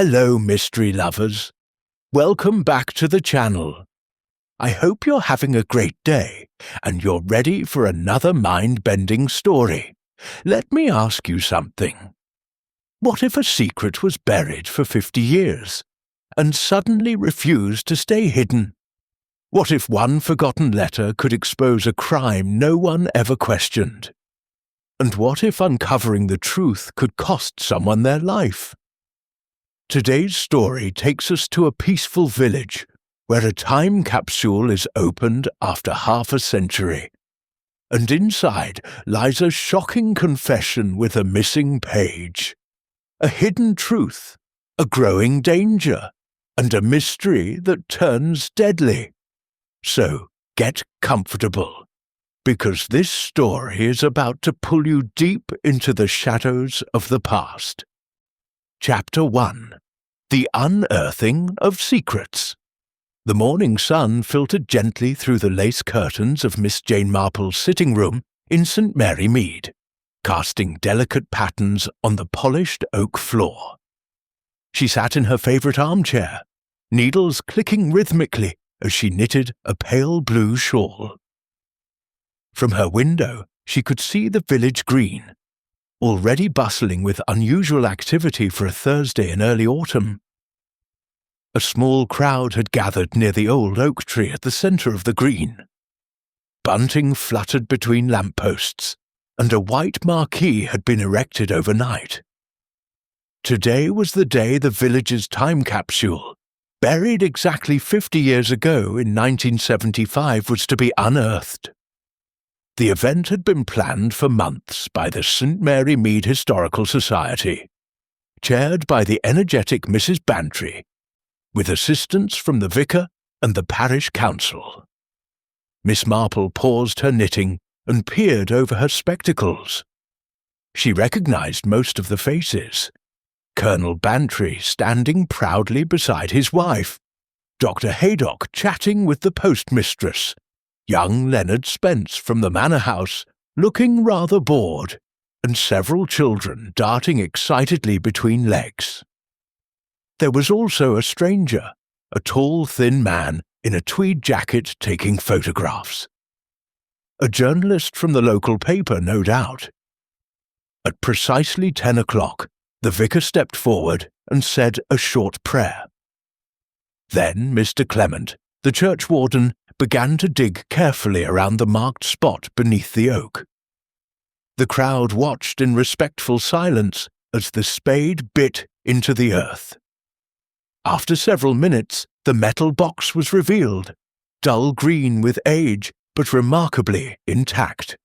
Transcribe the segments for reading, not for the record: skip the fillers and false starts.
Hello, mystery lovers. Welcome back to the channel. I hope you're having a great day and you're ready for another mind-bending story. Let me ask you something. What if a secret was buried for 50 years and suddenly refused to stay hidden? What if one forgotten letter could expose a crime no one ever questioned? And what if uncovering the truth could cost someone their life? Today's story takes us to a peaceful village where a time capsule is opened after half a century. And inside lies a shocking confession with a missing page, a hidden truth, a growing danger, and a mystery that turns deadly. So get comfortable, because this story is about to pull you deep into the shadows of the past. Chapter 1. The Unearthing of Secrets. The morning sun filtered gently through the lace curtains of Miss Jane Marple's sitting room in St. Mary Mead, casting delicate patterns on the polished oak floor. She sat in her favourite armchair, needles clicking rhythmically as she knitted a pale blue shawl. From her window she could see the village green, already bustling with unusual activity for a Thursday in early autumn. A small crowd had gathered near the old oak tree at the centre of the green. Bunting fluttered between lampposts, and a white marquee had been erected overnight. Today was the day the village's time capsule, buried exactly 50 years ago in 1975, was to be unearthed. The event had been planned for months by the St. Mary Mead Historical Society, chaired by the energetic Mrs. Bantry, with assistance from the vicar and the parish council. Miss Marple paused her knitting and peered over her spectacles. She recognised most of the faces. Colonel Bantry standing proudly beside his wife, Dr. Haydock chatting with the postmistress, young Leonard Spence from the manor house looking rather bored, and several children darting excitedly between legs. There was also a stranger, a tall, thin man in a tweed jacket taking photographs. A journalist from the local paper, no doubt. At precisely 10 o'clock, the vicar stepped forward and said a short prayer. Then Mr. Clement, the churchwarden, began to dig carefully around the marked spot beneath the oak. The crowd watched in respectful silence as the spade bit into the earth. After several minutes, the metal box was revealed, dull green with age, but remarkably intact.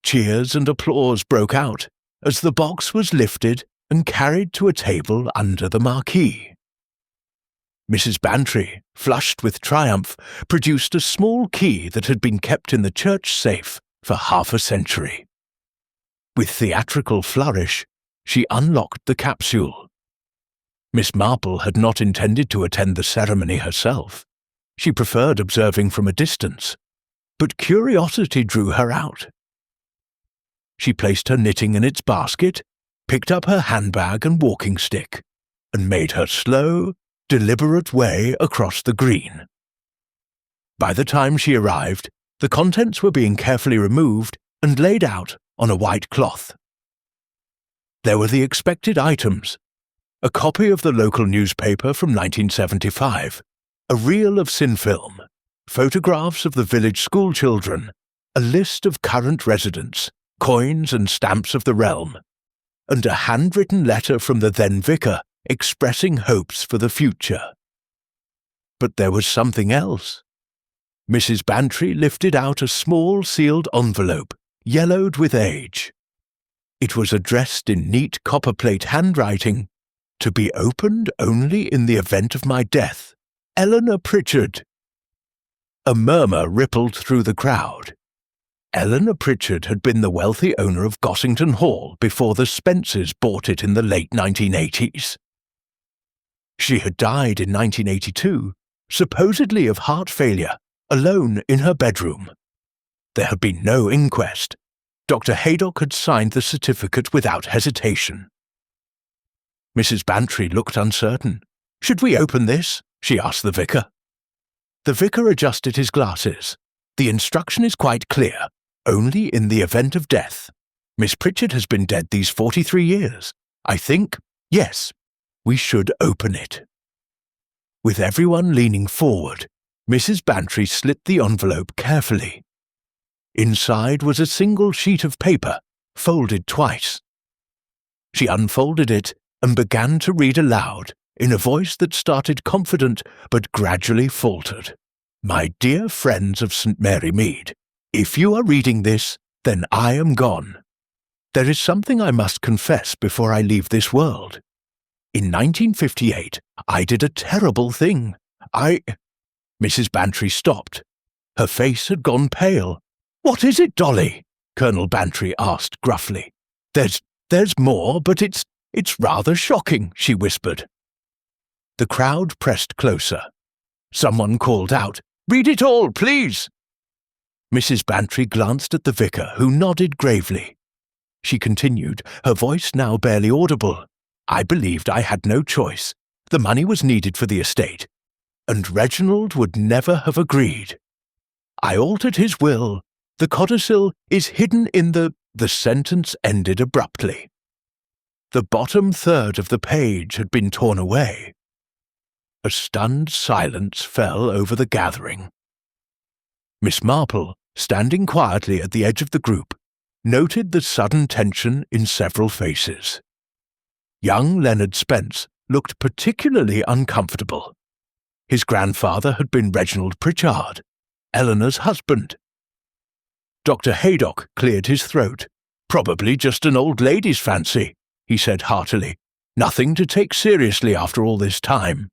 Cheers and applause broke out as the box was lifted and carried to a table under the marquee. Mrs. Bantry, flushed with triumph, produced a small key that had been kept in the church safe for half a century. With theatrical flourish, she unlocked the capsule. Miss Marple had not intended to attend the ceremony herself. She preferred observing from a distance, but curiosity drew her out. She placed her knitting in its basket, picked up her handbag and walking stick, and made her slow, deliberate way across the green. By the time she arrived, the contents were being carefully removed and laid out on a white cloth. There were the expected items: a copy of the local newspaper from 1975, a reel of cinefilm, photographs of the village schoolchildren, a list of current residents, coins and stamps of the realm, and a handwritten letter from the then vicar expressing hopes for the future. But there was something else. Mrs. Bantry lifted out a small sealed envelope, yellowed with age. It was addressed in neat copperplate handwriting, "To be opened only in the event of my death, Eleanor Pritchard." A murmur rippled through the crowd. Eleanor Pritchard had been the wealthy owner of Gossington Hall before the Spences bought it in the late 1980s. She had died in 1982, supposedly of heart failure, alone in her bedroom. There had been no inquest. Dr. Haydock had signed the certificate without hesitation. Mrs. Bantry looked uncertain. "Should we open this?" she asked the vicar. The vicar adjusted his glasses. "The instruction is quite clear. Only in the event of death. Miss Pritchard has been dead these 43 years. I think, yes, we should open it." With everyone leaning forward, Mrs. Bantry slit the envelope carefully. Inside was a single sheet of paper, folded twice. She unfolded it and began to read aloud in a voice that started confident but gradually faltered. "My dear friends of St. Mary Mead, if you are reading this, then I am gone. There is something I must confess before I leave this world. In 1958, I did a terrible thing. Mrs. Bantry stopped. Her face had gone pale. "What is it, Dolly?" Colonel Bantry asked gruffly. There's more, but it's rather shocking," she whispered. The crowd pressed closer. Someone called out, "Read it all, please!" Mrs. Bantry glanced at the vicar, who nodded gravely. She continued, her voice now barely audible. "I believed I had no choice. The money was needed for the estate, and Reginald would never have agreed. I altered his will. The codicil is hidden in the sentence ended abruptly. The bottom third of the page had been torn away. A stunned silence fell over the gathering. Miss Marple, standing quietly at the edge of the group, noted the sudden tension in several faces. Young Leonard Spence looked particularly uncomfortable. His grandfather had been Reginald Pritchard, Eleanor's husband. Dr. Haydock cleared his throat. "Probably just an old lady's fancy," he said heartily. "Nothing to take seriously after all this time."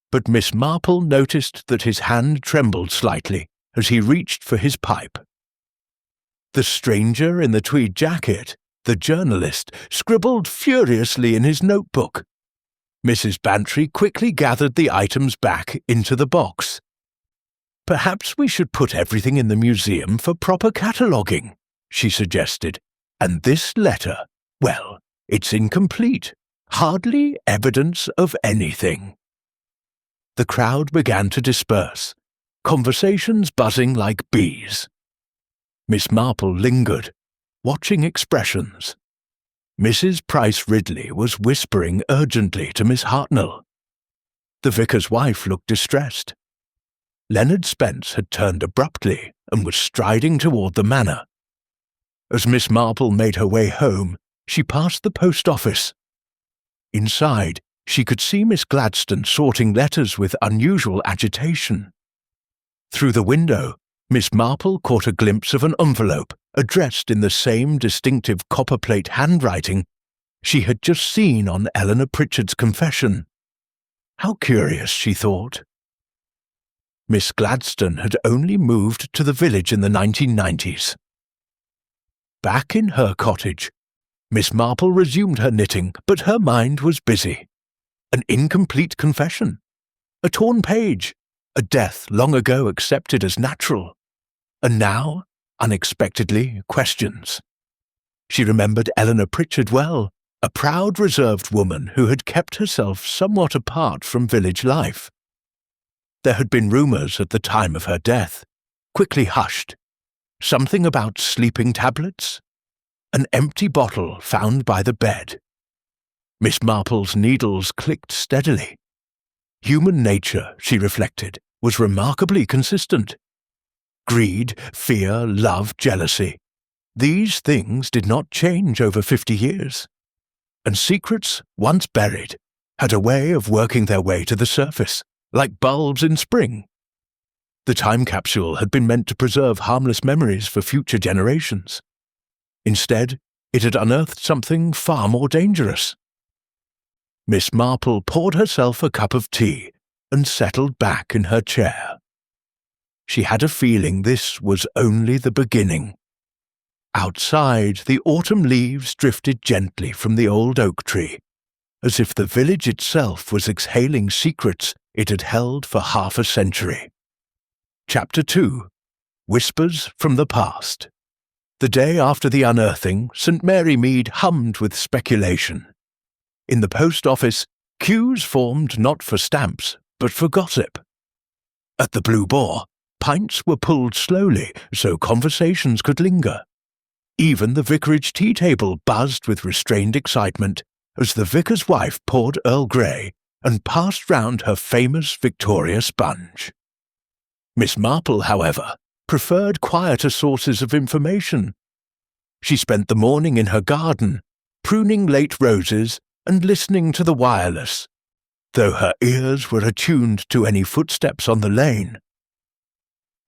But Miss Marple noticed that his hand trembled slightly as he reached for his pipe. The stranger in the tweed jacket, the journalist, scribbled furiously in his notebook. Mrs. Bantry quickly gathered the items back into the box. "Perhaps we should put everything in the museum for proper cataloguing," she suggested. "And this letter, well, it's incomplete. Hardly evidence of anything." The crowd began to disperse, conversations buzzing like bees. Miss Marple lingered, watching expressions. Mrs. Price Ridley was whispering urgently to Miss Hartnell. The vicar's wife looked distressed. Leonard Spence had turned abruptly and was striding toward the manor. As Miss Marple made her way home, she passed the post office. Inside, she could see Miss Gladstone sorting letters with unusual agitation. Through the window, Miss Marple caught a glimpse of an envelope addressed in the same distinctive copperplate handwriting she had just seen on Eleanor Pritchard's confession. How curious, she thought. Miss Gladstone had only moved to the village in the 1990s. Back in her cottage, Miss Marple resumed her knitting, but her mind was busy. An incomplete confession, a torn page, a death long ago accepted as natural, and now, unexpectedly, questions. She remembered Eleanor Pritchard well, a proud, reserved woman who had kept herself somewhat apart from village life. There had been rumours at the time of her death, quickly hushed. Something about sleeping tablets? An empty bottle found by the bed. Miss Marple's needles clicked steadily. Human nature, she reflected, was remarkably consistent. Greed, fear, love, jealousy. These things did not change over 50 years. And secrets, once buried, had a way of working their way to the surface, like bulbs in spring. The time capsule had been meant to preserve harmless memories for future generations. Instead, it had unearthed something far more dangerous. Miss Marple poured herself a cup of tea and settled back in her chair. She had a feeling this was only the beginning. Outside, the autumn leaves drifted gently from the old oak tree, as if the village itself was exhaling secrets it had held for half a century. Chapter 2. Whispers from the Past. The day after the unearthing, St. Mary Mead hummed with speculation. In the post office, queues formed not for stamps, but for gossip. At the Blue Boar, pints were pulled slowly so conversations could linger. Even the vicarage tea table buzzed with restrained excitement as the vicar's wife poured Earl Grey and passed round her famous Victoria sponge. Miss Marple, however, preferred quieter sources of information. She spent the morning in her garden, pruning late roses and listening to the wireless, though her ears were attuned to any footsteps on the lane.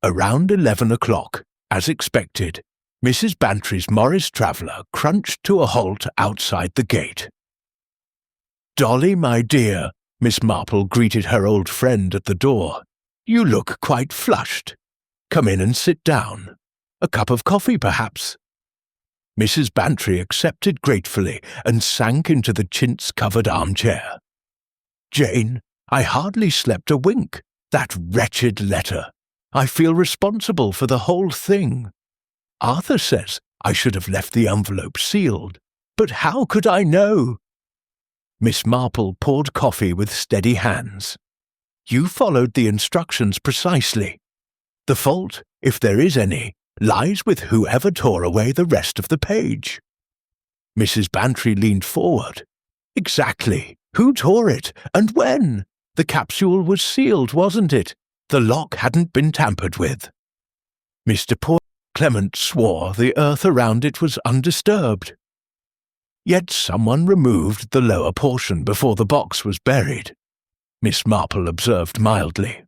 Around 11 o'clock, as expected, Mrs. Bantry's Morris traveller crunched to a halt outside the gate. "Dolly, my dear," Miss Marple greeted her old friend at the door, "you look quite flushed. Come in and sit down. A cup of coffee, perhaps?" Mrs. Bantry accepted gratefully and sank into the chintz-covered armchair. "Jane, I hardly slept a wink. That wretched letter. I feel responsible for the whole thing. Arthur says I should have left the envelope sealed, but how could I know?" Miss Marple poured coffee with steady hands. "You followed the instructions precisely. The fault, if there is any, lies with whoever tore away the rest of the page." Mrs. Bantry leaned forward. "Exactly. Who tore it, and when? The capsule was sealed, wasn't it? The lock hadn't been tampered with." Mr. Clement swore the earth around it was undisturbed. "Yet someone removed the lower portion before the box was buried," Miss Marple observed mildly.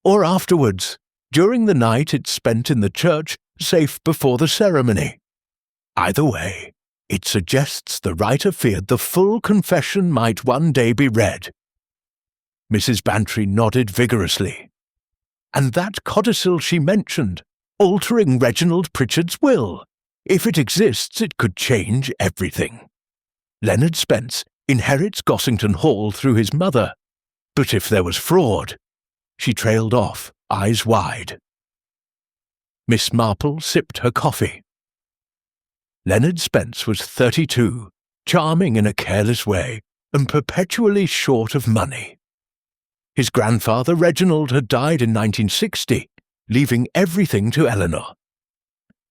"Or afterwards, during the night it spent in the church, safe before the ceremony. Either way, it suggests the writer feared the full confession might one day be read." Mrs. Bantry nodded vigorously. "And that codicil she mentioned, altering Reginald Pritchard's will. If it exists, it could change everything. Leonard Spence inherits Gossington Hall through his mother. But if there was fraud—" She trailed off, eyes wide. Miss Marple sipped her coffee. Leonard Spence was 32, charming in a careless way, and perpetually short of money. His grandfather Reginald had died in 1960, leaving everything to Eleanor.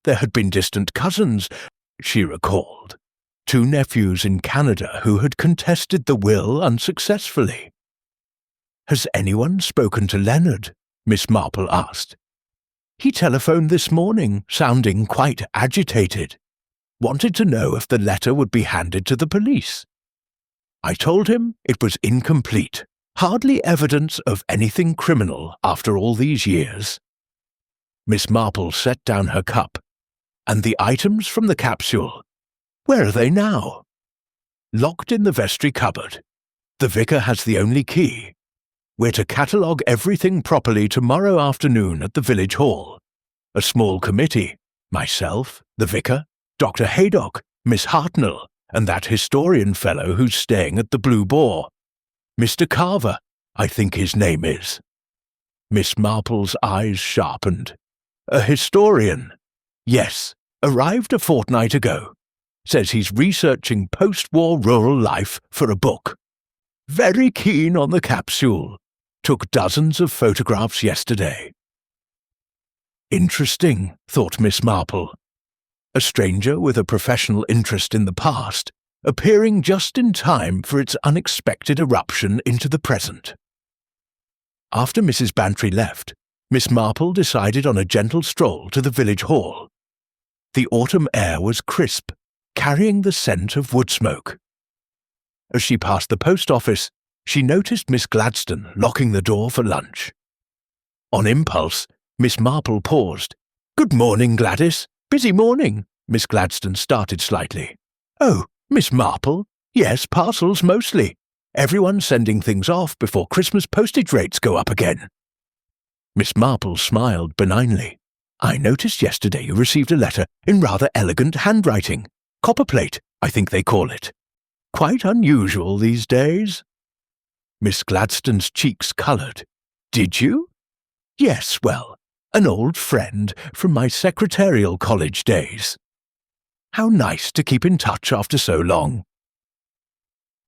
There had been distant cousins, she recalled, 2 nephews in Canada who had contested the will unsuccessfully. "Has anyone spoken to Leonard?" Miss Marple asked. "He telephoned this morning, sounding quite agitated. Wanted to know if the letter would be handed to the police. I told him it was incomplete, hardly evidence of anything criminal after all these years." Miss Marple set down her cup. "And the items from the capsule? Where are they now?" "Locked in the vestry cupboard. The vicar has the only key. We're to catalogue everything properly tomorrow afternoon at the village hall. A small committee, myself, the vicar, Dr. Haydock, Miss Hartnell, and that historian fellow who's staying at the Blue Boar. Mr. Carver, I think his name is." Miss Marple's eyes sharpened. "A historian? Yes, arrived a fortnight ago. Says he's researching post-war rural life for a book. Very keen on the capsule. Took dozens of photographs yesterday." Interesting, thought Miss Marple. A stranger with a professional interest in the past, appearing just in time for its unexpected eruption into the present. After Mrs. Bantry left, Miss Marple decided on a gentle stroll to the village hall. The autumn air was crisp, carrying the scent of wood smoke. As she passed the post office, she noticed Miss Gladstone locking the door for lunch. On impulse, Miss Marple paused. "Good morning, Gladys. Busy morning." Miss Gladstone started slightly. "Oh, Miss Marple? Yes, parcels mostly. Everyone's sending things off before Christmas postage rates go up again." Miss Marple smiled benignly. "I noticed yesterday you received a letter in rather elegant handwriting. Copperplate, I think they call it. Quite unusual these days." Miss Gladstone's cheeks coloured. "Did you?" "Yes, well, an old friend from my secretarial college days." "How nice to keep in touch after so long."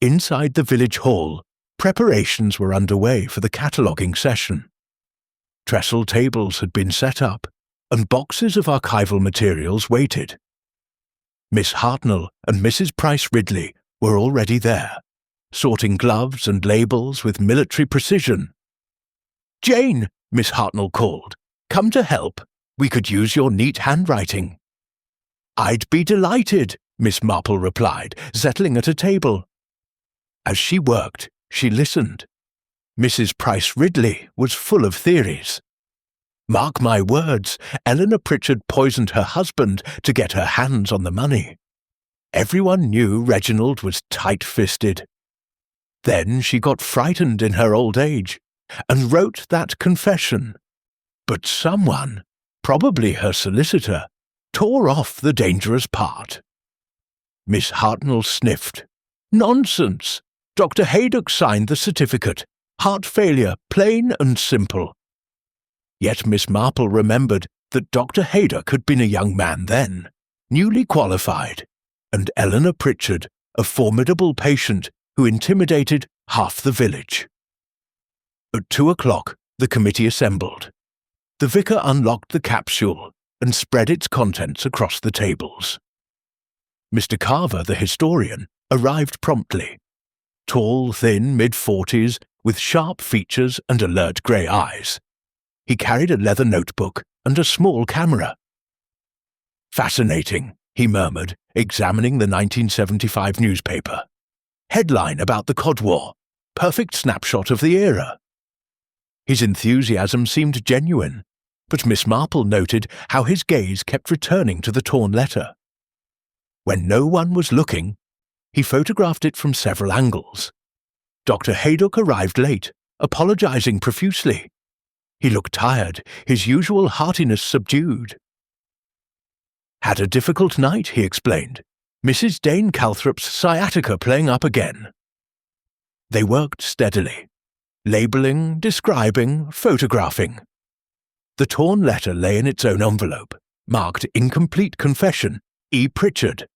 Inside the village hall, preparations were underway for the cataloguing session. Trestle tables had been set up, and boxes of archival materials waited. Miss Hartnell and Mrs. Price Ridley were already there, sorting gloves and labels with military precision. "Jane," Miss Hartnell called, "come to help. We could use your neat handwriting." "I'd be delighted," Miss Marple replied, settling at a table. As she worked, she listened. Mrs. Price Ridley was full of theories. Mark my words, Eleanor Pritchard poisoned her husband to get her hands on the money. Everyone knew Reginald was tight-fisted. Then she got frightened in her old age and wrote that confession. But someone, probably her solicitor, tore off the dangerous part. Miss Hartnell sniffed. "Nonsense! Dr. Haydock signed the certificate. Heart failure, plain and simple." Yet Miss Marple remembered that Dr. Haydock had been a young man then, newly qualified, and Eleanor Pritchard, a formidable patient who intimidated half the village. At 2:00, the committee assembled. The vicar unlocked the capsule and spread its contents across the tables. Mr. Carver, the historian, arrived promptly. Tall, thin, mid-40s, with sharp features and alert grey eyes. He carried a leather notebook and a small camera. "Fascinating," he murmured, examining the 1975 newspaper. "Headline about the Cod War. Perfect snapshot of the era." His enthusiasm seemed genuine, but Miss Marple noted how his gaze kept returning to the torn letter. When no one was looking, he photographed it from several angles. Dr. Haydock arrived late, apologizing profusely. He looked tired, his usual heartiness subdued. "Had a difficult night," he explained. "Mrs. Dane Calthrop's sciatica playing up again." They worked steadily, labelling, describing, photographing. The torn letter lay in its own envelope, marked Incomplete Confession, E. Pritchard.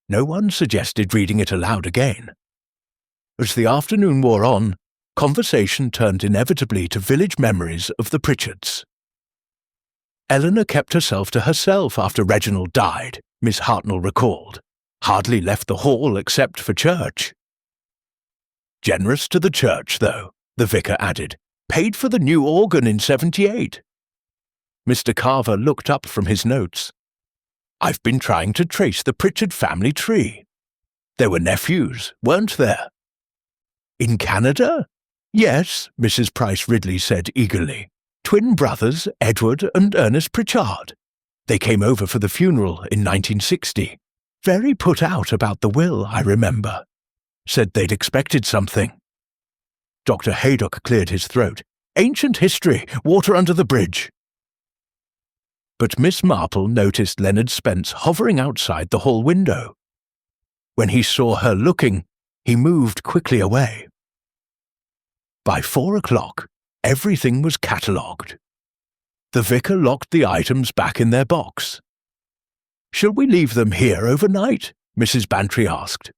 No one suggested reading it aloud again. As the afternoon wore on, conversation turned inevitably to village memories of the Pritchards. "Eleanor kept herself to herself after Reginald died," Miss Hartnell recalled. "Hardly left the hall except for church." "Generous to the church, though," the vicar added. "Paid for the new organ in '78. Mr. Carver looked up from his notes. "I've been trying to trace the Pritchard family tree. There were nephews, weren't there?" "In Canada?" "Yes," Mrs. Price Ridley said eagerly. "Twin brothers, Edward and Ernest Pritchard. They came over for the funeral in 1960. Very put out about the will, I remember. Said they'd expected something." Dr. Haydock cleared his throat. "Ancient history, water under the bridge." But Miss Marple noticed Leonard Spence hovering outside the hall window. When he saw her looking, he moved quickly away. By 4:00, everything was catalogued. The vicar locked the items back in their box. "Shall we leave them here overnight?" Mrs. Bantry asked.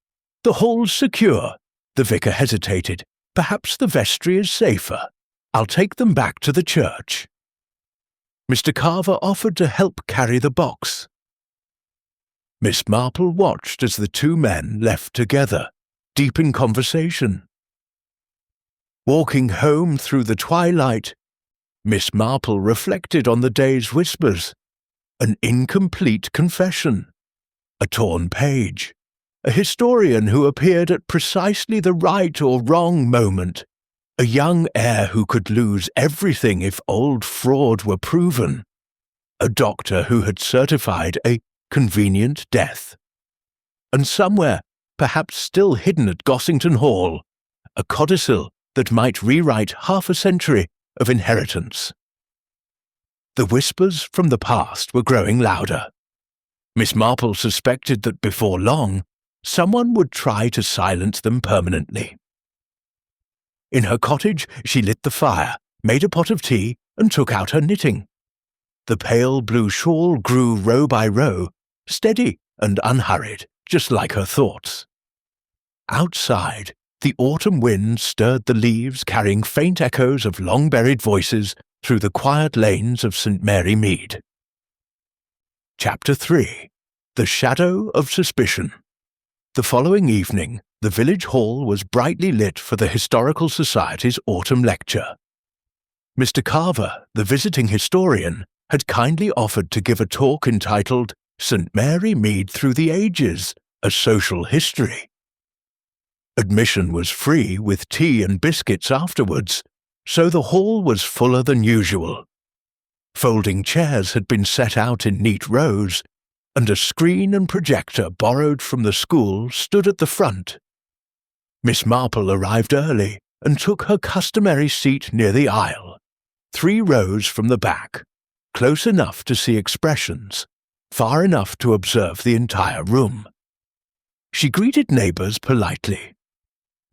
"The hall's secure." The vicar hesitated. "Perhaps the vestry is safer. I'll take them back to the church." Mr. Carver offered to help carry the box. Miss Marple watched as the two men left together, deep in conversation. Walking home through the twilight, Miss Marple reflected on the day's whispers. An incomplete confession, a torn page, a historian who appeared at precisely the right or wrong moment, a young heir who could lose everything if old fraud were proven, a doctor who had certified a convenient death, and somewhere, perhaps still hidden at Gossington Hall, a codicil that might rewrite half a century of inheritance. The whispers from the past were growing louder. Miss Marple suspected that before long, someone would try to silence them permanently. In her cottage, she lit the fire, made a pot of tea, and took out her knitting. The pale blue shawl grew row by row, steady and unhurried, just like her thoughts. Outside, the autumn wind stirred the leaves, carrying faint echoes of long-buried voices through the quiet lanes of St. Mary Mead. Chapter 3. The Shadow of Suspicion. The following evening, the village hall was brightly lit for the Historical Society's autumn lecture. Mr. Carver, the visiting historian, had kindly offered to give a talk entitled St. Mary Mead Through the Ages, A Social History. Admission was free with tea and biscuits afterwards, so the hall was fuller than usual. Folding chairs had been set out in neat rows, and a screen and projector borrowed from the school stood at the front. Miss Marple arrived early and took her customary seat near the aisle, 3 rows from the back, close enough to see expressions, far enough to observe the entire room. She greeted neighbours politely.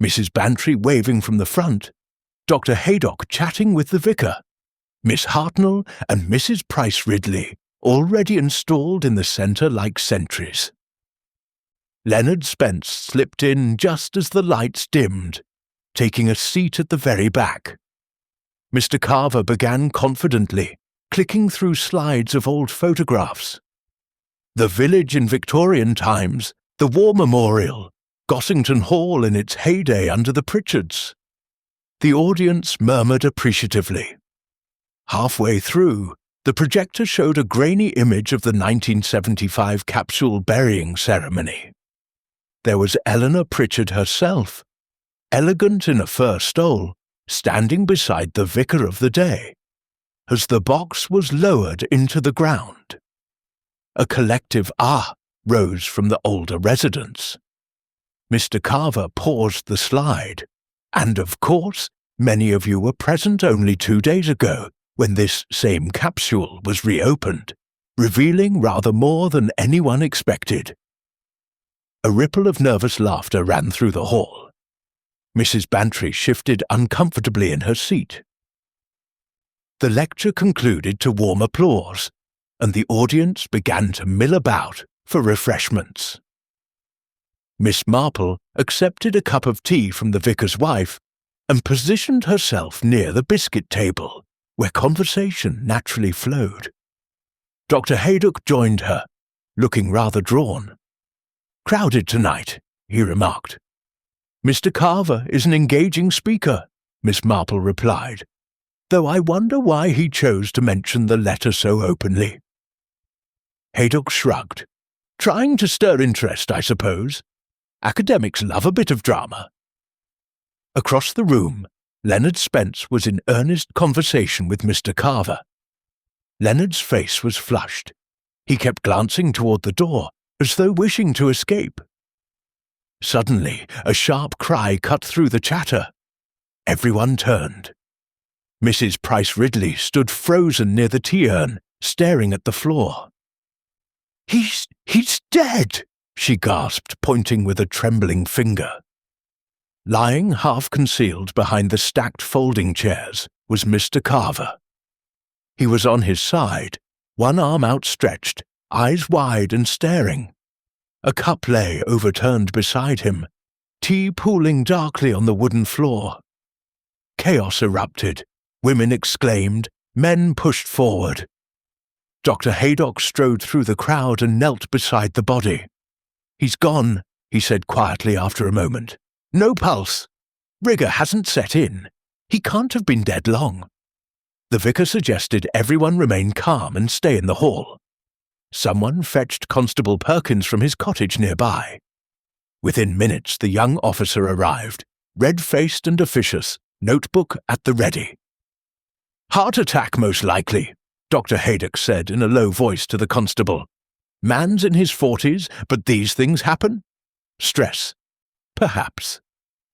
Mrs. Bantry waving from the front, Dr. Haydock chatting with the vicar, Miss Hartnell and Mrs. Price Ridley already installed in the centre like sentries. Leonard Spence slipped in just as the lights dimmed, taking a seat at the very back. Mr. Carver began confidently, clicking through slides of old photographs. The village in Victorian times, the War Memorial, Gossington Hall in its heyday under the Pritchards. The audience murmured appreciatively. Halfway through, the projector showed a grainy image of the 1975 Capsule burying ceremony. There was Eleanor Pritchard herself, elegant in a fur stole, standing beside the vicar of the day, as the box was lowered into the ground. A collective "ah" rose from the older residents. Mr. Carver paused the slide, and of course, many of you were present only 2 days ago when this same capsule was reopened, revealing rather more than anyone expected. A ripple of nervous laughter ran through the hall. Mrs. Bantry shifted uncomfortably in her seat. The lecture concluded to warm applause, and the audience began to mill about for refreshments. Miss Marple accepted a cup of tea from the vicar's wife and positioned herself near the biscuit table, where conversation naturally flowed. Dr. Haydock joined her, looking rather drawn. "Crowded tonight," he remarked. "Mr. Carver is an engaging speaker," Miss Marple replied, "though I wonder why he chose to mention the letter so openly." Haydock shrugged. "Trying to stir interest, I suppose. Academics love a bit of drama." Across the room, Leonard Spence was in earnest conversation with Mr. Carver. Leonard's face was flushed. He kept glancing toward the door, as though wishing to escape. Suddenly, a sharp cry cut through the chatter. Everyone turned. Mrs. Price Ridley stood frozen near the tea urn, staring at the floor. He's dead!" she gasped, pointing with a trembling finger. Lying half-concealed behind the stacked folding chairs was Mr. Carver. He was on his side, one arm outstretched, eyes wide and staring. A cup lay overturned beside him, tea pooling darkly on the wooden floor. Chaos erupted. Women exclaimed, men pushed forward. Dr. Haydock strode through the crowd and knelt beside the body. "He's gone," he said quietly after a moment. "No pulse. Rigor hasn't set in. He can't have been dead long." The vicar suggested everyone remain calm and stay in the hall. Someone fetched Constable Perkins from his cottage nearby. Within minutes the young officer arrived, red-faced and officious, notebook at the ready. "Heart attack, most likely," Dr. Haydock said in a low voice to the constable. "Man's in his 40s, but these things happen? Stress. Perhaps."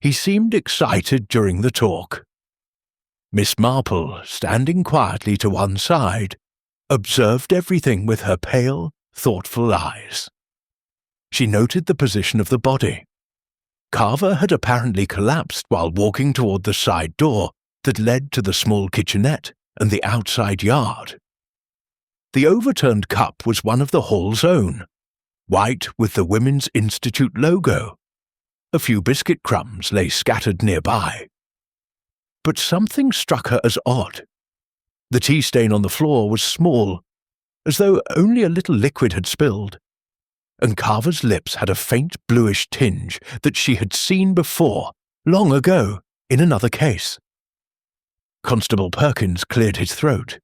He seemed excited during the talk. Miss Marple, standing quietly to one side, observed everything with her pale, thoughtful eyes. She noted the position of the body. Carver had apparently collapsed while walking toward the side door that led to the small kitchenette and the outside yard. The overturned cup was one of the hall's own, white with the Women's Institute logo. A few biscuit crumbs lay scattered nearby. But something struck her as odd. The tea stain on the floor was small, as though only a little liquid had spilled, and Carver's lips had a faint bluish tinge that she had seen before, long ago, in another case. Constable Perkins cleared his throat.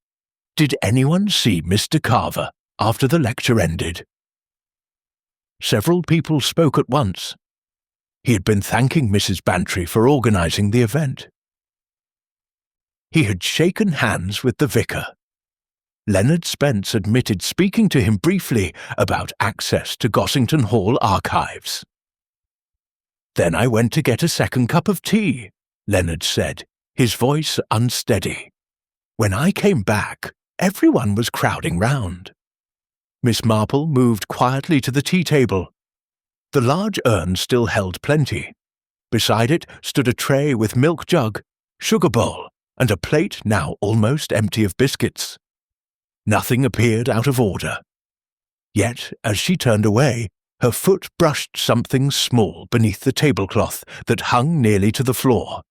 Did anyone see Mr. Carver after the lecture ended? Several people spoke at once. He had been thanking Mrs. Bantry for organising the event. He had shaken hands with the vicar. Leonard Spence admitted speaking to him briefly about access to Gossington Hall archives. Then I went to get a second cup of tea, Leonard said, his voice unsteady. When I came back, everyone was crowding round. Miss Marple moved quietly to the tea table. The large urn still held plenty. Beside it stood a tray with milk jug, sugar bowl, and a plate now almost empty of biscuits. Nothing appeared out of order. Yet, as she turned away, her foot brushed something small beneath the tablecloth that hung nearly to the floor.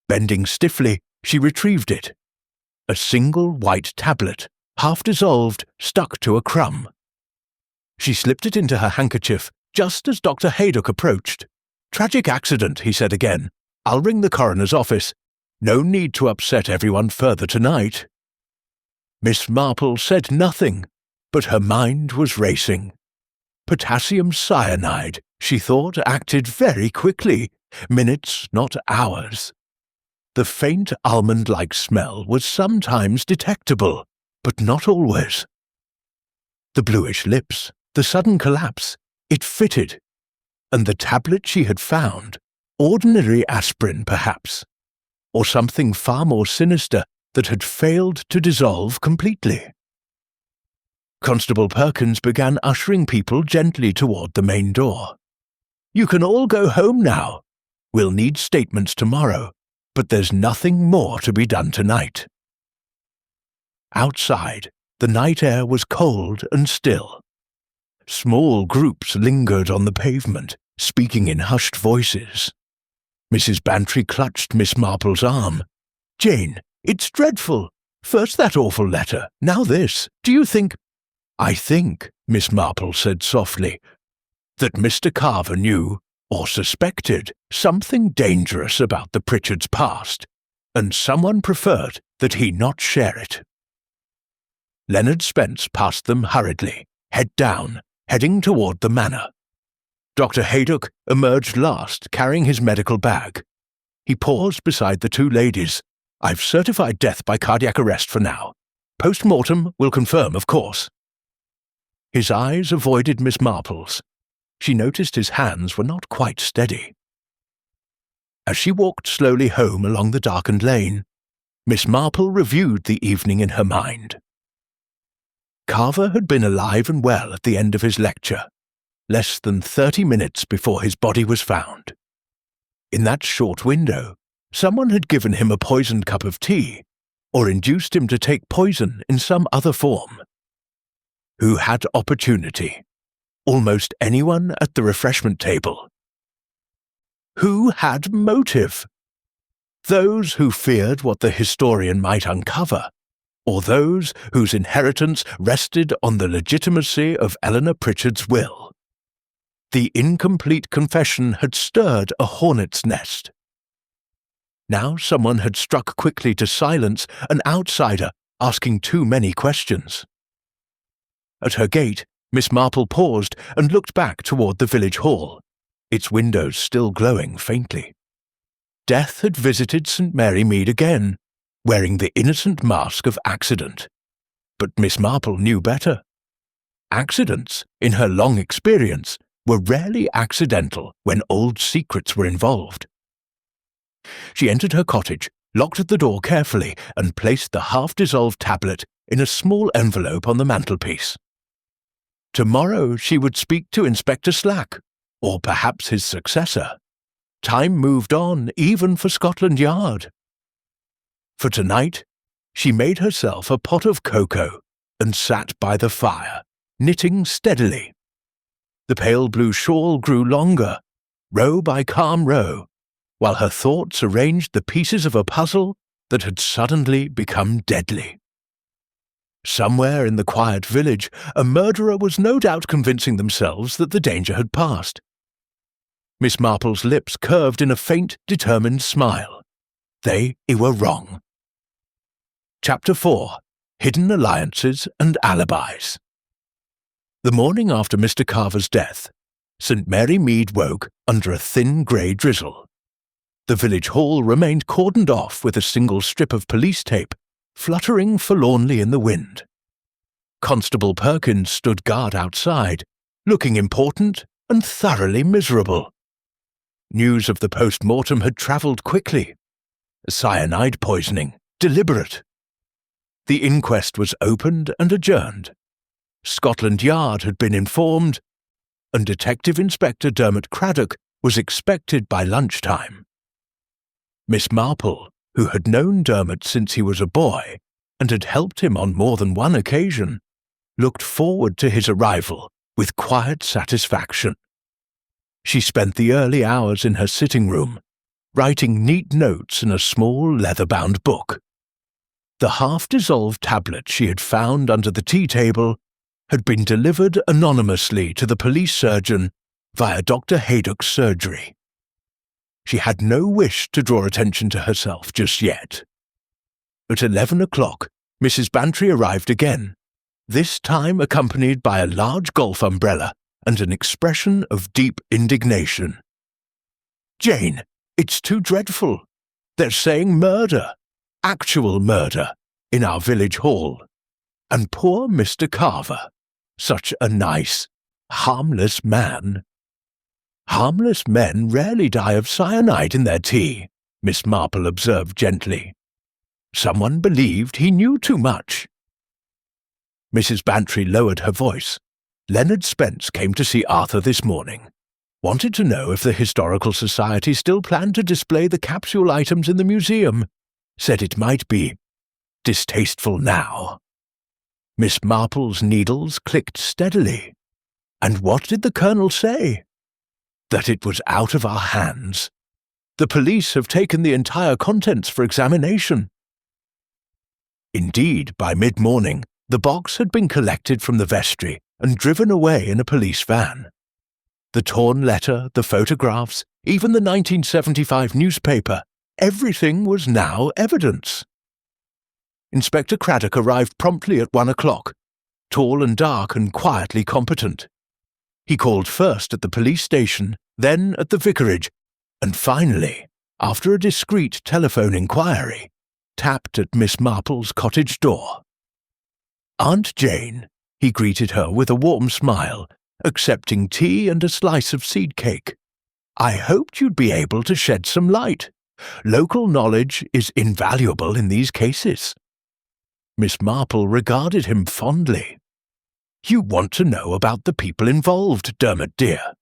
Bending stiffly, she retrieved it. A single white tablet, half dissolved, stuck to a crumb. She slipped it into her handkerchief just as Dr. Haydock approached. "Tragic accident," he said again. "I'll ring the coroner's office. No need to upset everyone further tonight." Miss Marple said nothing, but her mind was racing. Potassium cyanide, she thought, acted very quickly, minutes, not hours. The faint almond-like smell was sometimes detectable, but not always. The bluish lips, the sudden collapse, it fitted. And the tablet she had found, ordinary aspirin perhaps, or something far more sinister that had failed to dissolve completely. Constable Perkins began ushering people gently toward the main door. "You can all go home now. We'll need statements tomorrow, but there's nothing more to be done tonight." Outside, the night air was cold and still. Small groups lingered on the pavement, speaking in hushed voices. Mrs. Bantry clutched Miss Marple's arm. "Jane, it's dreadful. First that awful letter, now this. Do you think—" "I think," Miss Marple said softly, "that Mr. Carver knew, or suspected, something dangerous about the Pritchards' past, and someone preferred that he not share it." Leonard Spence passed them hurriedly, head down, heading toward the manor. Dr. Haydock emerged last, carrying his medical bag. He paused beside the two ladies. "I've certified death by cardiac arrest for now. Post-mortem will confirm, of course." His eyes avoided Miss Marple's. She noticed his hands were not quite steady. As she walked slowly home along the darkened lane, Miss Marple reviewed the evening in her mind. Carver had been alive and well at the end of his lecture, less than 30 minutes before his body was found. In that short window, someone had given him a poisoned cup of tea, or induced him to take poison in some other form. Who had opportunity? Almost anyone at the refreshment table. Who had motive? Those who feared what the historian might uncover, or those whose inheritance rested on the legitimacy of Eleanor Pritchard's will. The incomplete confession had stirred a hornet's nest. Now someone had struck quickly to silence an outsider asking too many questions. At her gate, Miss Marple paused and looked back toward the village hall, its windows still glowing faintly. Death had visited St. Mary Mead again, wearing the innocent mask of accident. But Miss Marple knew better. Accidents, in her long experience, were rarely accidental when old secrets were involved. She entered her cottage, locked the door carefully, and placed the half-dissolved tablet in a small envelope on the mantelpiece. Tomorrow she would speak to Inspector Slack, or perhaps his successor. Time moved on, even for Scotland Yard. For tonight, she made herself a pot of cocoa and sat by the fire, knitting steadily. The pale blue shawl grew longer, row by calm row, while her thoughts arranged the pieces of a puzzle that had suddenly become deadly. Somewhere in the quiet village, a murderer was no doubt convincing themselves that the danger had passed. Miss Marple's lips curved in a faint, determined smile. They were wrong. Chapter 4. Hidden Alliances and Alibis. The morning after Mr. Carver's death, St. Mary Mead woke under a thin grey drizzle. The village hall remained cordoned off with a single strip of police tape fluttering forlornly in the wind. Constable Perkins stood guard outside, looking important and thoroughly miserable. News of the post-mortem had travelled quickly. Cyanide poisoning, deliberate. The inquest was opened and adjourned. Scotland Yard had been informed, and Detective Inspector Dermot Craddock was expected by lunchtime. Miss Marple, who had known Dermot since he was a boy and had helped him on more than one occasion, looked forward to his arrival with quiet satisfaction. She spent the early hours in her sitting room, writing neat notes in a small leather-bound book. The half-dissolved tablet she had found under the tea table had been delivered anonymously to the police surgeon via Dr. Haydock's surgery. She had no wish to draw attention to herself just yet. At 11 o'clock, Mrs. Bantry arrived again, this time accompanied by a large golf umbrella and an expression of deep indignation. "Jane, it's too dreadful. They're saying murder, actual murder, in our village hall. And poor Mr. Carver, such a nice, harmless man." "Harmless men rarely die of cyanide in their tea," Miss Marple observed gently. "Someone believed he knew too much." Mrs. Bantry lowered her voice. "Leonard Spence came to see Arthur this morning. Wanted to know if the Historical Society still planned to display the capsule items in the museum. Said it might be distasteful now." Miss Marple's needles clicked steadily. "And what did the Colonel say?" "That it was out of our hands. The police have taken the entire contents for examination." Indeed, by mid-morning, the box had been collected from the vestry and driven away in a police van. The torn letter, the photographs, even the 1975 newspaper, everything was now evidence. Inspector Craddock arrived promptly at 1 o'clock, tall and dark and quietly competent. He called first at the police station, then at the vicarage, and finally, after a discreet telephone inquiry, tapped at Miss Marple's cottage door. "Aunt Jane," he greeted her with a warm smile, accepting tea and a slice of seed cake. "I hoped you'd be able to shed some light. Local knowledge is invaluable in these cases." Miss Marple regarded him fondly. "You want to know about the people involved, Dermot dear.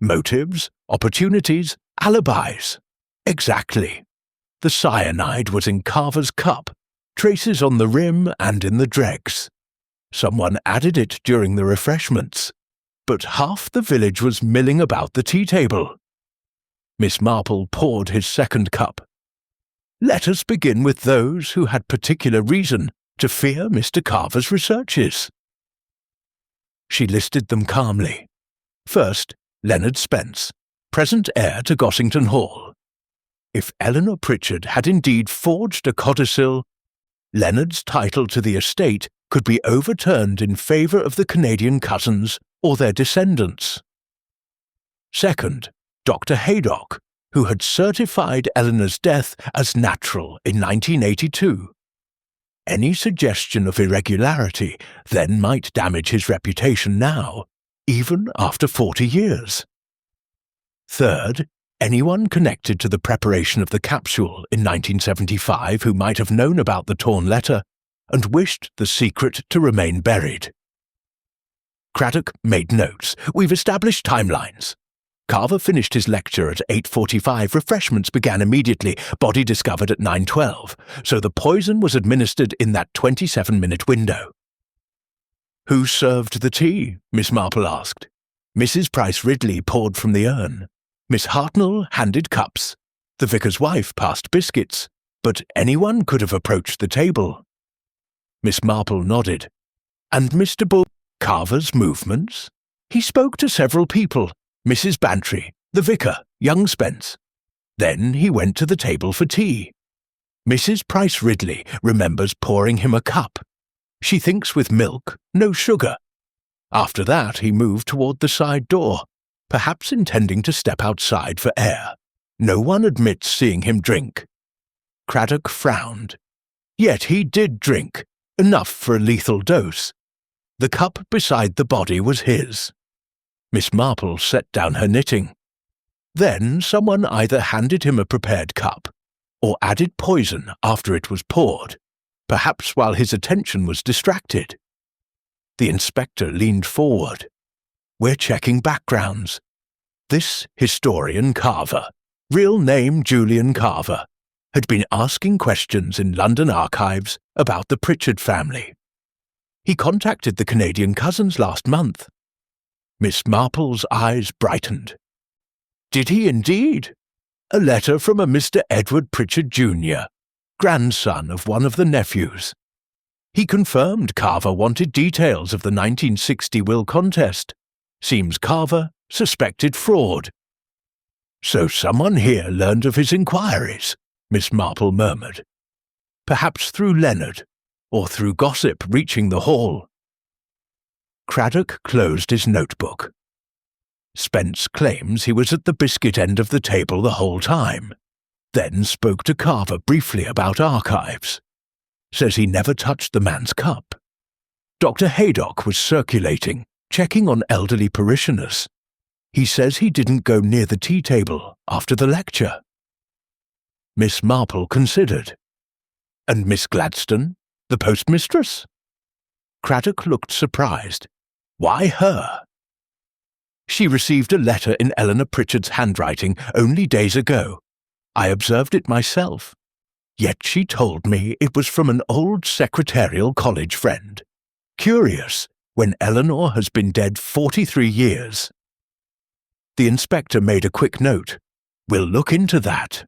Motives, opportunities, alibis. Exactly. The cyanide was in Carver's cup, traces on the rim and in the dregs. Someone added it during the refreshments, but half the village was milling about the tea table." Miss Marple poured his second cup. "Let us begin with those who had particular reason to fear Mr. Carver's researches." She listed them calmly. First, Leonard Spence, present heir to Gossington Hall. If Eleanor Pritchard had indeed forged a codicil, Leonard's title to the estate could be overturned in favour of the Canadian cousins or their descendants. Second, Dr. Haydock, who had certified Eleanor's death as natural in 1982. Any suggestion of irregularity then might damage his reputation now, even after 40 years. Third, anyone connected to the preparation of the capsule in 1975 who might have known about the torn letter and wished the secret to remain buried. Craddock made notes. "We've established timelines. Carver finished his lecture at 8:45, refreshments began immediately, body discovered at 9:12, so the poison was administered in that 27-minute window." "Who served the tea?" Miss Marple asked. Mrs. Price Ridley poured from the urn. Miss Hartnell handed cups. The vicar's wife passed biscuits, but anyone could have approached the table. Miss Marple nodded. And Mr. Bull Carver's movements? He spoke to several people, Mrs. Bantry, the vicar, young Spence. Then he went to the table for tea. Mrs. Price Ridley remembers pouring him a cup. She thinks with milk, no sugar. After that he moved toward the side door, perhaps intending to step outside for air. No one admits seeing him drink. Craddock frowned. Yet he did drink, enough for a lethal dose. The cup beside the body was his. Miss Marple set down her knitting. Then someone either handed him a prepared cup or added poison after it was poured, perhaps while his attention was distracted. The inspector leaned forward. We're checking backgrounds. This historian Carver, real name Julian Carver, had been asking questions in London archives about the Pritchard family. He contacted the Canadian cousins last month. Miss Marple's eyes brightened. Did he indeed? A letter from a Mr. Edward Pritchard, Jr., grandson of one of the nephews. He confirmed Carver wanted details of the 1960 will contest. Seems Carver suspected fraud. So someone here learned of his inquiries, Miss Marple murmured. Perhaps through Leonard, or through gossip reaching the hall. Craddock closed his notebook. Spence claims he was at the biscuit end of the table the whole time, then spoke to Carver briefly about archives. Says he never touched the man's cup. Dr. Haydock was circulating, checking on elderly parishioners. He says he didn't go near the tea table after the lecture. Miss Marple considered. And Miss Gladstone, the postmistress? Craddock looked surprised. Why her? She received a letter in Eleanor Pritchard's handwriting only days ago. I observed it myself. Yet she told me it was from an old secretarial college friend. Curious, when Eleanor has been dead 43 years. The inspector made a quick note. We'll look into that.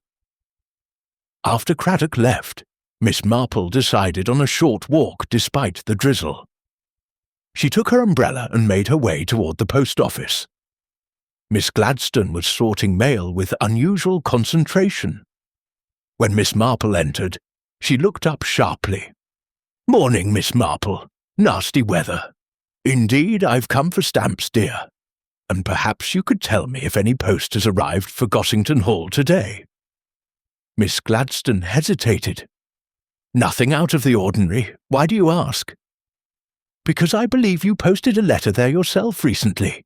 After Craddock left, Miss Marple decided on a short walk despite the drizzle. She took her umbrella and made her way toward the post office. Miss Gladstone was sorting mail with unusual concentration. When Miss Marple entered, she looked up sharply. Morning, Miss Marple. Nasty weather. Indeed, I've come for stamps, dear. And perhaps you could tell me if any post has arrived for Gossington Hall today. Miss Gladstone hesitated. Nothing out of the ordinary. Why do you ask? Because I believe you posted a letter there yourself recently.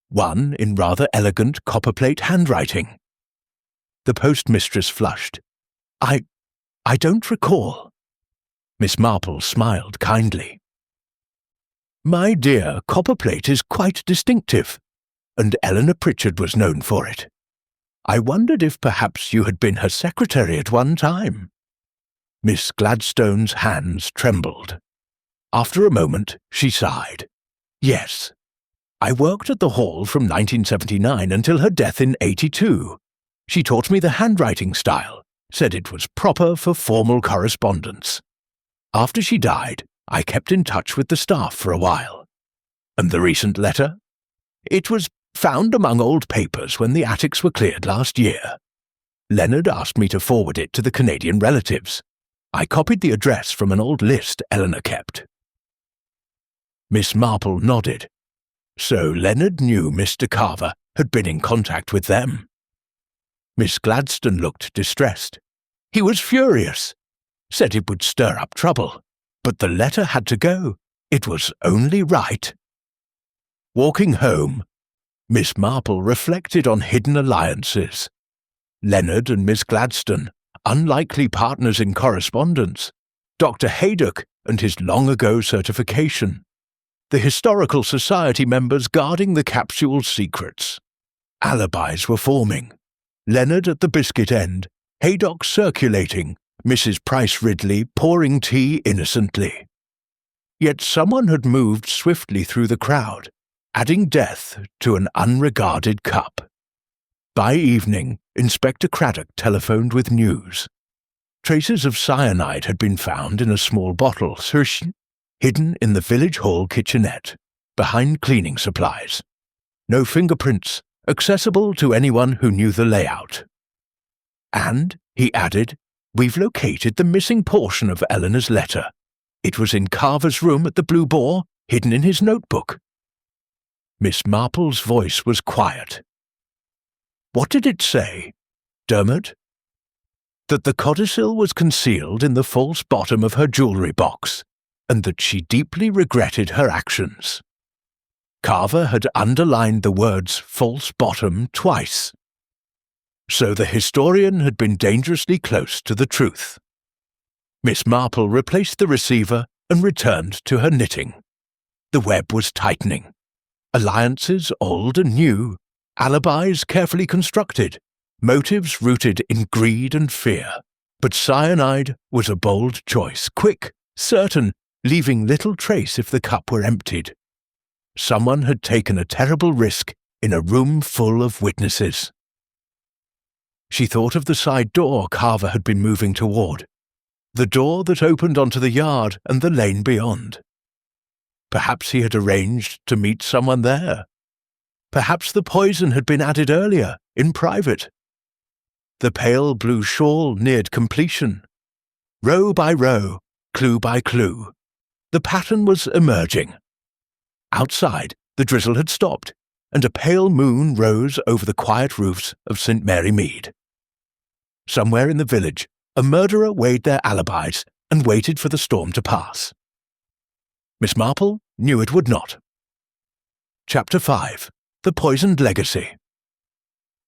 One in rather elegant copperplate handwriting. The postmistress flushed. I don't recall. Miss Marple smiled kindly. My dear, copperplate is quite distinctive, and Eleanor Pritchard was known for it. I wondered if perhaps you had been her secretary at one time. Miss Gladstone's hands trembled. After a moment, she sighed. Yes. I worked at the hall from 1979 until her death in 82. She taught me the handwriting style, said it was proper for formal correspondence. After she died, I kept in touch with the staff for a while. And the recent letter? It was found among old papers when the attics were cleared last year. Leonard asked me to forward it to the Canadian relatives. I copied the address from an old list Eleanor kept. Miss Marple nodded. So Leonard knew Mr. Carver had been in contact with them. Miss Gladstone looked distressed. He was furious. Said it would stir up trouble. But the letter had to go. It was only right. Walking home, Miss Marple reflected on hidden alliances. Leonard and Miss Gladstone, unlikely partners in correspondence. Dr. Haydock and his long-ago certification. The Historical Society members guarding the Capsule's secrets. Alibis were forming. Leonard at the biscuit end, Haydock circulating, Mrs. Price Ridley pouring tea innocently. Yet someone had moved swiftly through the crowd, adding death to an unregarded cup. By evening, Inspector Craddock telephoned with news. Traces of cyanide had been found in a small bottle, hidden in the village hall kitchenette, behind cleaning supplies. No fingerprints, accessible to anyone who knew the layout. And, he added, we've located the missing portion of Eleanor's letter. It was in Carver's room at the Blue Boar, hidden in his notebook. Miss Marple's voice was quiet. What did it say, Dermot? That the codicil was concealed in the false bottom of her jewellery box, and that she deeply regretted her actions. Carver had underlined the words false bottom twice. So the historian had been dangerously close to the truth. Miss Marple replaced the receiver and returned to her knitting. The web was tightening. Alliances old and new, alibis carefully constructed, motives rooted in greed and fear. But cyanide was a bold choice, quick, certain, leaving little trace if the cup were emptied. Someone had taken a terrible risk in a room full of witnesses. She thought of the side door Carver had been moving toward, the door that opened onto the yard and the lane beyond. Perhaps he had arranged to meet someone there. Perhaps the poison had been added earlier, in private. The pale blue shawl neared completion. Row by row, clue by clue, the pattern was emerging. Outside, the drizzle had stopped, and a pale moon rose over the quiet roofs of St. Mary Mead. Somewhere in the village, a murderer weighed their alibis and waited for the storm to pass. Miss Marple knew it would not. Chapter 5. The Poisoned Legacy.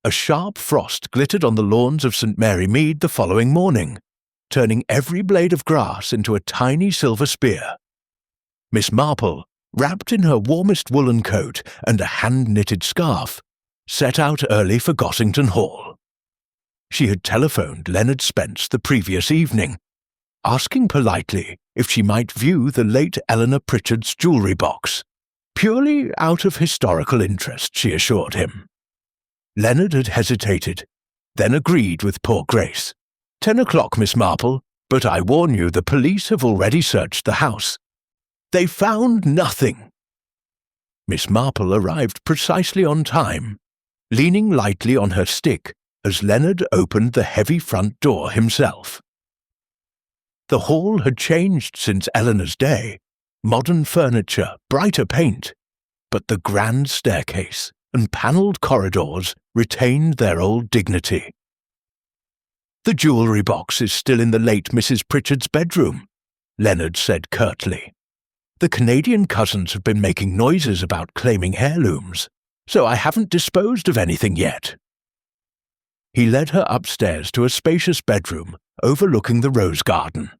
A sharp frost glittered on the lawns of St. Mary Mead the following morning, turning every blade of grass into a tiny silver spear. Miss Marple, wrapped in her warmest woolen coat and a hand-knitted scarf, set out early for Gossington Hall. She had telephoned Leonard Spence the previous evening, asking politely if she might view the late Eleanor Pritchard's jewellery box, purely out of historical interest, she assured him. Leonard had hesitated, then agreed with poor Grace. 10 o'clock, Miss Marple, but I warn you the police have already searched the house. They found nothing. Miss Marple arrived precisely on time, leaning lightly on her stick as Leonard opened the heavy front door himself. The hall had changed since Eleanor's day, modern furniture, brighter paint, but the grand staircase and panelled corridors retained their old dignity. The jewellery box is still in the late Mrs. Pritchard's bedroom, Leonard said curtly. The Canadian cousins have been making noises about claiming heirlooms, so I haven't disposed of anything yet. He led her upstairs to a spacious bedroom overlooking the rose garden.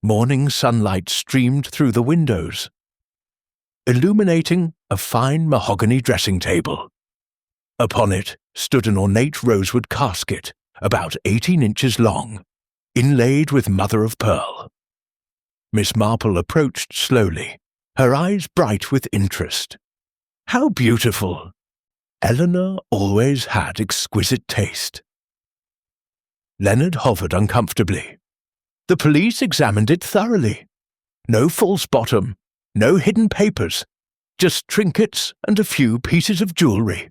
Morning sunlight streamed through the windows, illuminating a fine mahogany dressing table. Upon it stood an ornate rosewood casket, about 18 inches long, inlaid with mother-of-pearl. Miss Marple approached slowly, her eyes bright with interest. How beautiful! Eleanor always had exquisite taste. Leonard hovered uncomfortably. The police examined it thoroughly. No false bottom, no hidden papers, just trinkets and a few pieces of jewellery.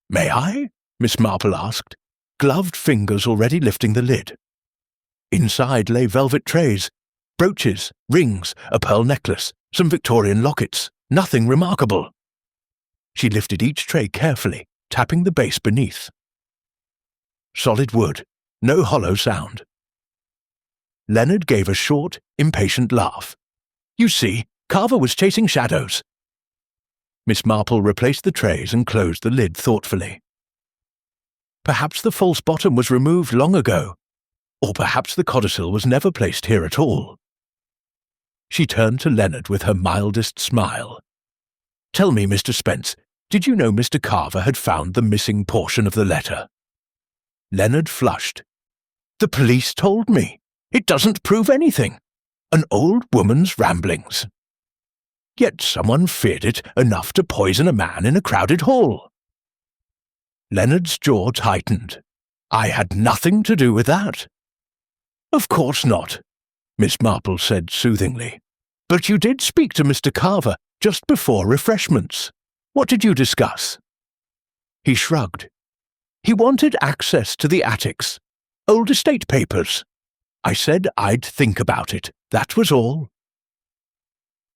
May I? Miss Marple asked, gloved fingers already lifting the lid. Inside lay velvet trays, brooches, rings, a pearl necklace, some Victorian lockets, nothing remarkable. She lifted each tray carefully, tapping the base beneath. Solid wood, no hollow sound. Leonard gave a short, impatient laugh. You see, Carver was chasing shadows. Miss Marple replaced the trays and closed the lid thoughtfully. Perhaps the false bottom was removed long ago, or perhaps the codicil was never placed here at all. She turned to Leonard with her mildest smile. Tell me, Mr. Spence, did you know Mr. Carver had found the missing portion of the letter? Leonard flushed. The police told me. It doesn't prove anything. An old woman's ramblings. Yet someone feared it enough to poison a man in a crowded hall. Leonard's jaw tightened. I had nothing to do with that. Of course not, Miss Marple said soothingly. But you did speak to Mr. Carver just before refreshments. What did you discuss? He shrugged. He wanted access to the attics, old estate papers. I said I'd think about it, that was all.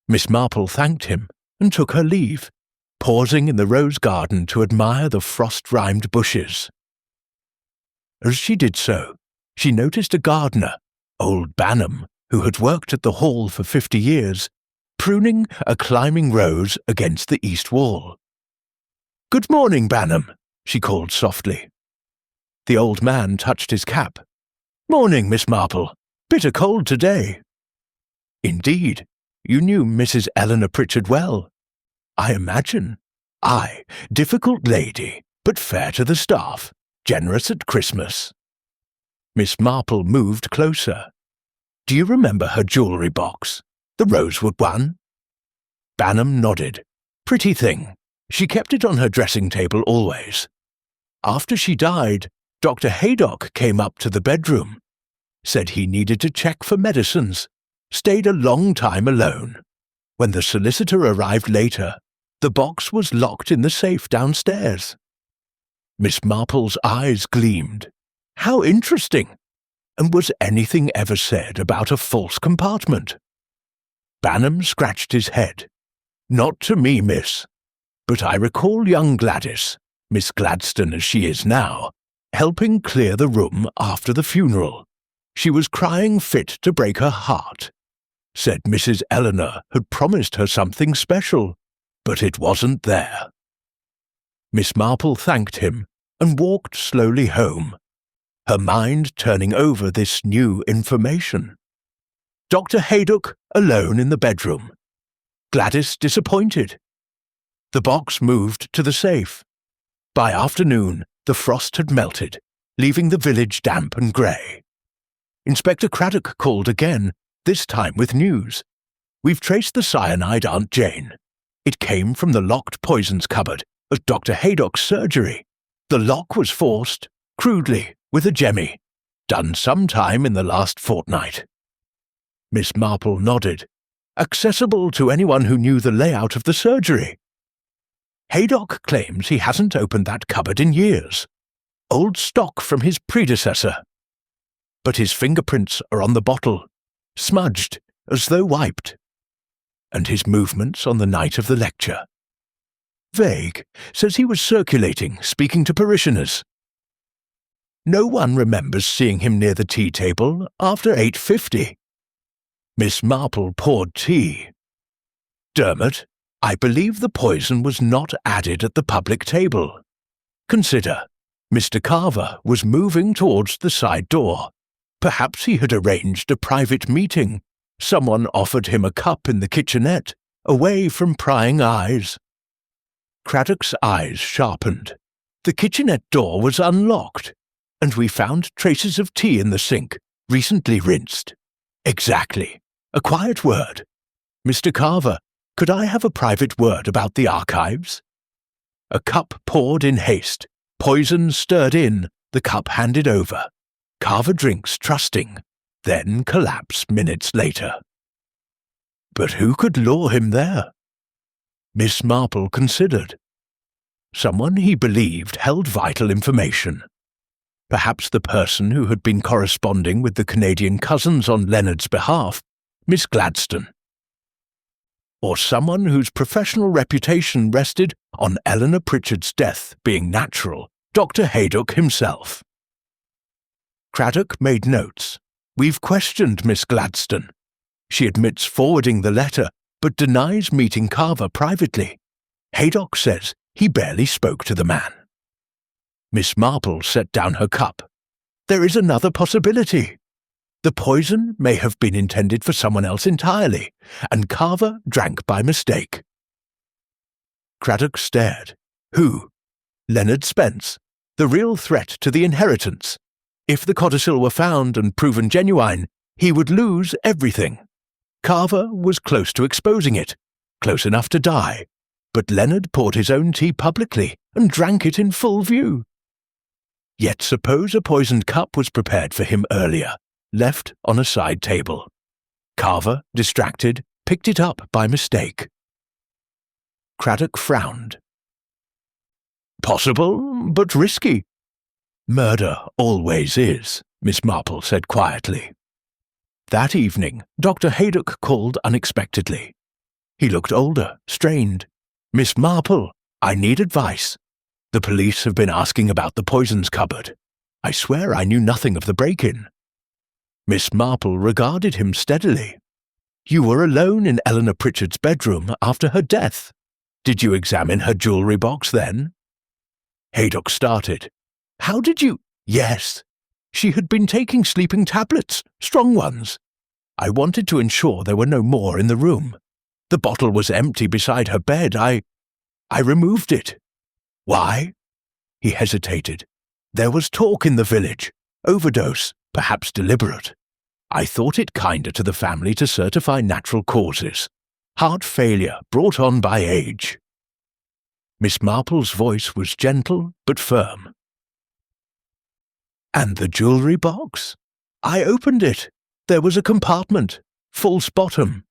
Miss Marple thanked him and took her leave, pausing in the rose garden to admire the frost-rimed bushes. As she did so, she noticed a gardener, old Banham, who had worked at the hall for 50 years, pruning a climbing rose against the east wall. "Good morning, Banham," she called softly. The old man touched his cap. "Morning, Miss Marple. Bitter cold today." "Indeed. You knew Mrs. Eleanor Pritchard well." "I imagine. Aye, difficult lady, but fair to the staff, generous at Christmas." Miss Marple moved closer. "Do you remember her jewellery box? The rosewood one?" Banham nodded. "Pretty thing. She kept it on her dressing table always. After she died, Dr. Haydock came up to the bedroom. Said he needed to check for medicines. Stayed a long time alone. When the solicitor arrived later, the box was locked in the safe downstairs." Miss Marple's eyes gleamed. "How interesting! And was anything ever said about a false compartment?" Banham scratched his head. "Not to me, miss. But I recall young Gladys, Miss Gladstone as she is now, helping clear the room after the funeral. She was crying fit to break her heart. Said Mrs. Eleanor had promised her something special, but it wasn't there." Miss Marple thanked him and walked slowly home, her mind turning over this new information. Dr. Haydock alone in the bedroom. Gladys disappointed. The box moved to the safe. By afternoon, the frost had melted, leaving the village damp and grey. Inspector Craddock called again, this time with news. "We've traced the cyanide, Aunt Jane. It came from the locked poisons cupboard at Dr. Haydock's surgery. The lock was forced, crudely, with a jemmy. Done some time in the last fortnight." Miss Marple nodded. "Accessible to anyone who knew the layout of the surgery." "Haydock claims he hasn't opened that cupboard in years. Old stock from his predecessor. But his fingerprints are on the bottle, smudged as though wiped. And his movements on the night of the lecture. Vague, says he was circulating, speaking to parishioners. No one remembers seeing him near the tea table after 8:50. Miss Marple poured tea. "Dermot, I believe the poison was not added at the public table. Consider, Mr. Carver was moving towards the side door. Perhaps he had arranged a private meeting. Someone offered him a cup in the kitchenette, away from prying eyes." Craddock's eyes sharpened. "The kitchenette door was unlocked, and we found traces of tea in the sink, recently rinsed." "Exactly. A quiet word. Mr. Carver, could I have a private word about the archives?" A cup poured in haste, poison stirred in, the cup handed over. Carver drinks trusting, then collapse minutes later. But who could lure him there? Miss Marple considered. Someone he believed held vital information. Perhaps the person who had been corresponding with the Canadian cousins on Leonard's behalf, Miss Gladstone. Or someone whose professional reputation rested on Eleanor Pritchard's death being natural, Dr. Haydock himself. Craddock made notes. "We've questioned Miss Gladstone. She admits forwarding the letter, but denies meeting Carver privately. Haydock says he barely spoke to the man." Miss Marple set down her cup. "There is another possibility. The poison may have been intended for someone else entirely, and Carver drank by mistake." Craddock stared. "Who?" "Leonard Spence, the real threat to the inheritance. If the codicil were found and proven genuine, he would lose everything. Carver was close to exposing it, close enough to die, but Leonard poured his own tea publicly, and drank it in full view. Yet suppose a poisoned cup was prepared for him earlier, left on a side table. Carver, distracted, picked it up by mistake. Craddock frowned. Possible, but risky. Murder always is, Miss Marple said quietly. That evening, Dr. Haydock called unexpectedly. He looked older, strained. Miss Marple, I need advice. The police have been asking about the poisons cupboard. I swear I knew nothing of the break-in. Miss Marple regarded him steadily. You were alone in Eleanor Pritchard's bedroom after her death. Did you examine her jewellery box then? Haydock started. How did you— Yes. She had been taking sleeping tablets, strong ones. I wanted to ensure there were no more in the room. The bottle was empty beside her bed. I removed it. Why? He hesitated. There was talk in the village. Overdose, perhaps deliberate. I thought it kinder to the family to certify natural causes. Heart failure brought on by age. Miss Marple's voice was gentle but firm. And the jewellery box? I opened it. There was a compartment, false bottom.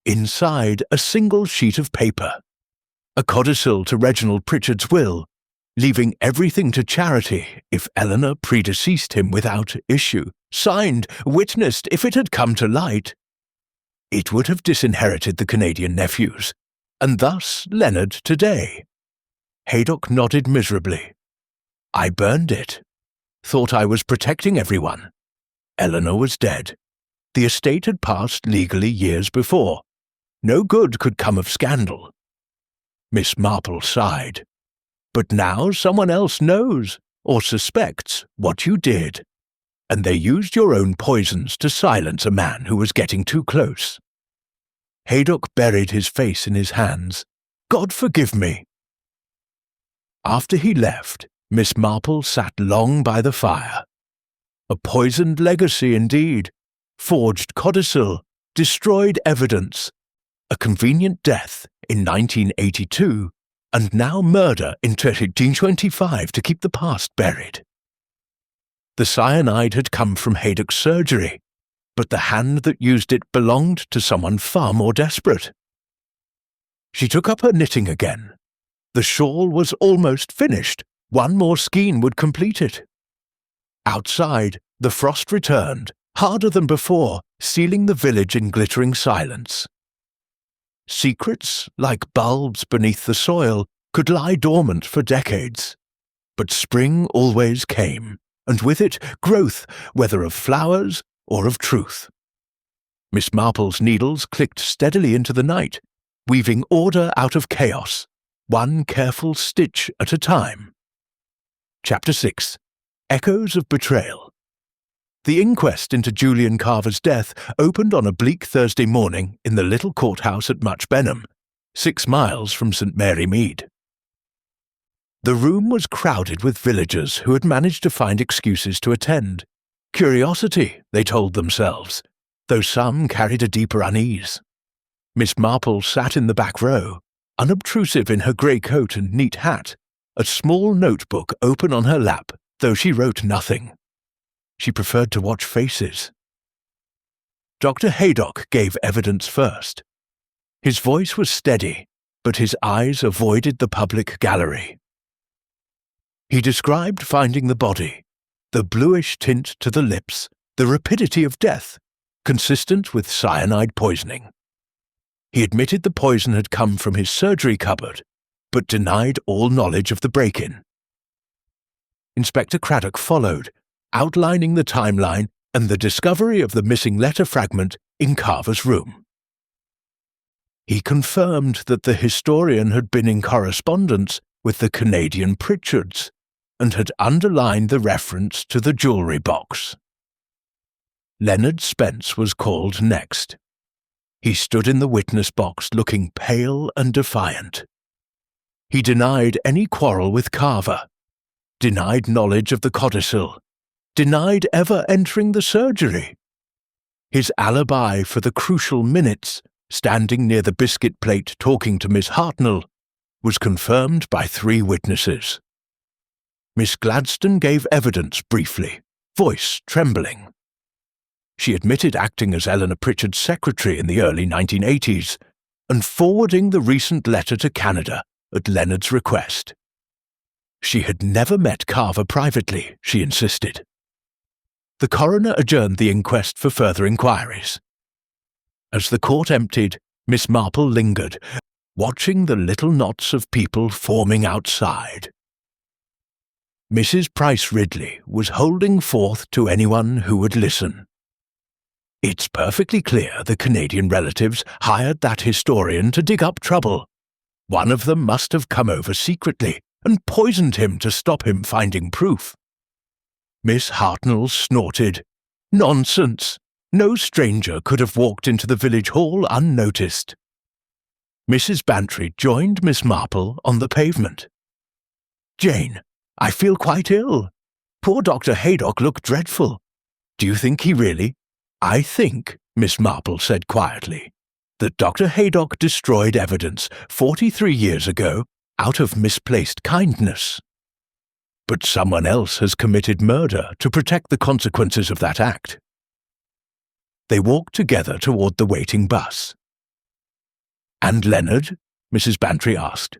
Inside, a single sheet of paper. A codicil to Reginald Pritchard's will, leaving everything to charity if Eleanor predeceased him without issue, signed, witnessed if it had come to light. It would have disinherited the Canadian nephews, and thus Leonard today. Haydock nodded miserably. I burned it. Thought I was protecting everyone. Eleanor was dead. The estate had passed legally years before. No good could come of scandal. Miss Marple sighed. But now someone else knows, or suspects, what you did. And they used your own poisons to silence a man who was getting too close. Haydock buried his face in his hands. God forgive me. After he left, Miss Marple sat long by the fire. A poisoned legacy indeed. Forged codicil, destroyed evidence. A convenient death in 1982, and now murder in 1925 to keep the past buried. The cyanide had come from Haydock's surgery, but the hand that used it belonged to someone far more desperate. She took up her knitting again. The shawl was almost finished. One more skein would complete it. Outside, the frost returned, harder than before, sealing the village in glittering silence. Secrets, like bulbs beneath the soil, could lie dormant for decades. But spring always came, and with it growth, whether of flowers or of truth. Miss Marple's needles clicked steadily into the night, weaving order out of chaos, one careful stitch at a time. Chapter 6. Echoes of Betrayal. The inquest into Julian Carver's death opened on a bleak Thursday morning in the little courthouse at Much Benham, 6 miles from St. Mary Mead. The room was crowded with villagers who had managed to find excuses to attend. Curiosity, they told themselves, though some carried a deeper unease. Miss Marple sat in the back row, unobtrusive in her grey coat and neat hat, a small notebook open on her lap, though she wrote nothing. She preferred to watch faces. Dr. Haydock gave evidence first. His voice was steady, but his eyes avoided the public gallery. He described finding the body, the bluish tint to the lips, the rapidity of death, consistent with cyanide poisoning. He admitted the poison had come from his surgery cupboard, but denied all knowledge of the break-in. Inspector Craddock followed, outlining the timeline and the discovery of the missing letter fragment in Carver's room. He confirmed that the historian had been in correspondence with the Canadian Pritchards and had underlined the reference to the jewellery box. Leonard Spence was called next. He stood in the witness box looking pale and defiant. He denied any quarrel with Carver, denied knowledge of the codicil, denied ever entering the surgery. His alibi for the crucial minutes, standing near the biscuit plate talking to Miss Hartnell, was confirmed by 3 witnesses. Miss Gladstone gave evidence briefly, voice trembling. She admitted acting as Eleanor Pritchard's secretary in the early 1980s and forwarding the recent letter to Canada at Leonard's request. She had never met Carver privately, she insisted. The coroner adjourned the inquest for further inquiries. As the court emptied, Miss Marple lingered, watching the little knots of people forming outside. Mrs. Price Ridley was holding forth to anyone who would listen. It's perfectly clear the Canadian relatives hired that historian to dig up trouble. One of them must have come over secretly and poisoned him to stop him finding proof. Miss Hartnell snorted. Nonsense! No stranger could have walked into the village hall unnoticed. Mrs. Bantry joined Miss Marple on the pavement. Jane, I feel quite ill. Poor Dr. Haydock looked dreadful. Do you think he really— I think, Miss Marple said quietly, that Dr. Haydock destroyed evidence 43 years ago out of misplaced kindness. But someone else has committed murder to protect the consequences of that act. They walked together toward the waiting bus. And Leonard? Mrs. Bantry asked.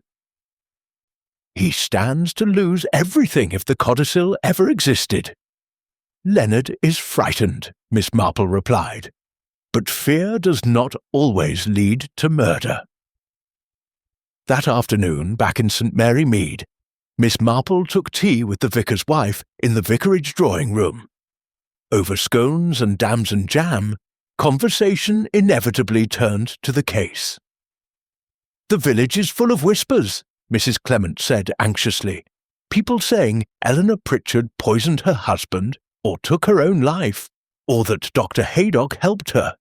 He stands to lose everything if the codicil ever existed. Leonard is frightened, Miss Marple replied, but fear does not always lead to murder. That afternoon, back in St. Mary Mead, Miss Marple took tea with the vicar's wife in the vicarage drawing room. Over scones and damson jam, conversation inevitably turned to the case. The village is full of whispers, Mrs. Clement said anxiously. People saying Eleanor Pritchard poisoned her husband, or took her own life, or that Dr. Haydock helped her.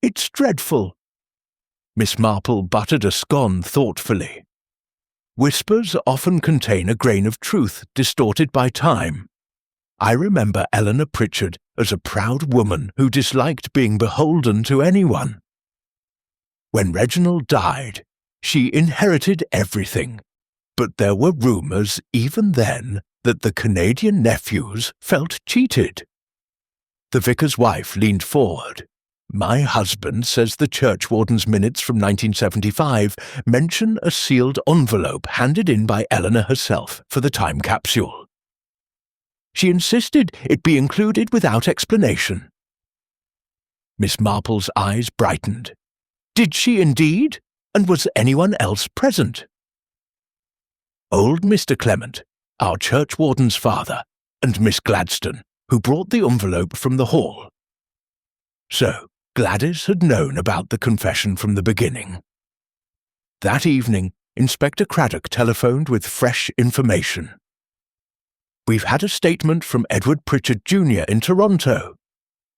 It's dreadful. Miss Marple buttered a scone thoughtfully. Whispers often contain a grain of truth distorted by time. I remember Eleanor Pritchard as a proud woman who disliked being beholden to anyone. When Reginald died, she inherited everything, but there were rumours even then that the Canadian nephews felt cheated. The vicar's wife leaned forward. My husband says the churchwarden's minutes from 1975 mention a sealed envelope handed in by Eleanor herself for the time capsule. She insisted it be included without explanation. Miss Marple's eyes brightened. Did she indeed? And was anyone else present? Old Mr. Clement, our churchwarden's father, and Miss Gladstone, who brought the envelope from the hall. So, Gladys had known about the confession from the beginning. That evening, Inspector Craddock telephoned with fresh information. We've had a statement from Edward Pritchard Jr. in Toronto.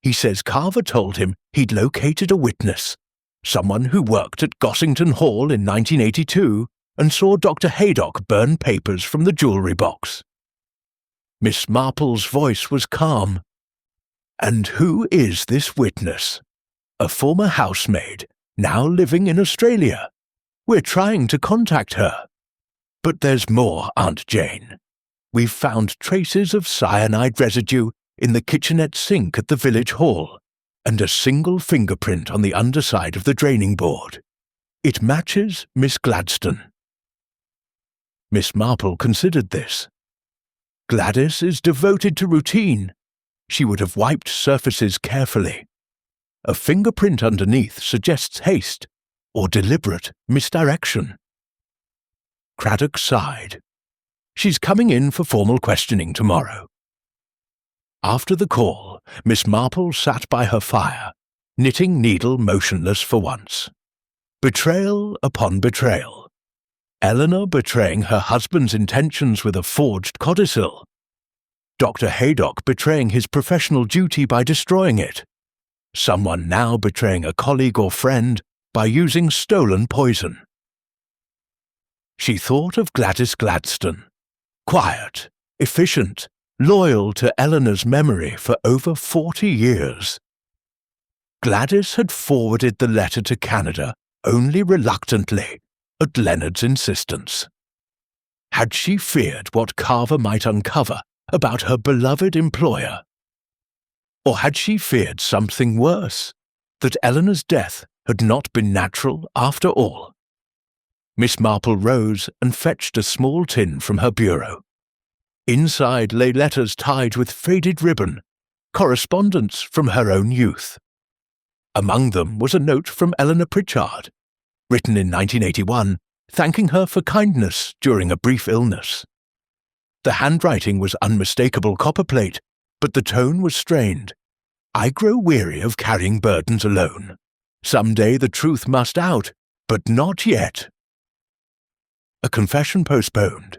He says Carver told him he'd located a witness, someone who worked at Gossington Hall in 1982 and saw Dr. Haydock burn papers from the jewellery box. Miss Marple's voice was calm. And who is this witness? A former housemaid, now living in Australia. We're trying to contact her. But there's more, Aunt Jane. We've found traces of cyanide residue in the kitchenette sink at the village hall, and a single fingerprint on the underside of the draining board. It matches Miss Gladstone. Miss Marple considered this. Gladys is devoted to routine. She would have wiped surfaces carefully. A fingerprint underneath suggests haste or deliberate misdirection. Craddock sighed. She's coming in for formal questioning tomorrow. After the call, Miss Marple sat by her fire, knitting needle motionless for once. Betrayal upon betrayal. Eleanor betraying her husband's intentions with a forged codicil. Dr. Haydock betraying his professional duty by destroying it. Someone now betraying a colleague or friend by using stolen poison. She thought of Gladys Gladstone. Quiet, efficient, loyal to Eleanor's memory for over 40 years. Gladys had forwarded the letter to Canada only reluctantly, at Leonard's insistence. Had she feared what Carver might uncover about her beloved employer? Or had she feared something worse, that Eleanor's death had not been natural after all? Miss Marple rose and fetched a small tin from her bureau. Inside lay letters tied with faded ribbon, correspondence from her own youth. Among them was a note from Eleanor Pritchard, written in 1981, thanking her for kindness during a brief illness. The handwriting was unmistakable copperplate, but the tone was strained. "I grow weary of carrying burdens alone. Some day the truth must out, but not yet." A confession postponed.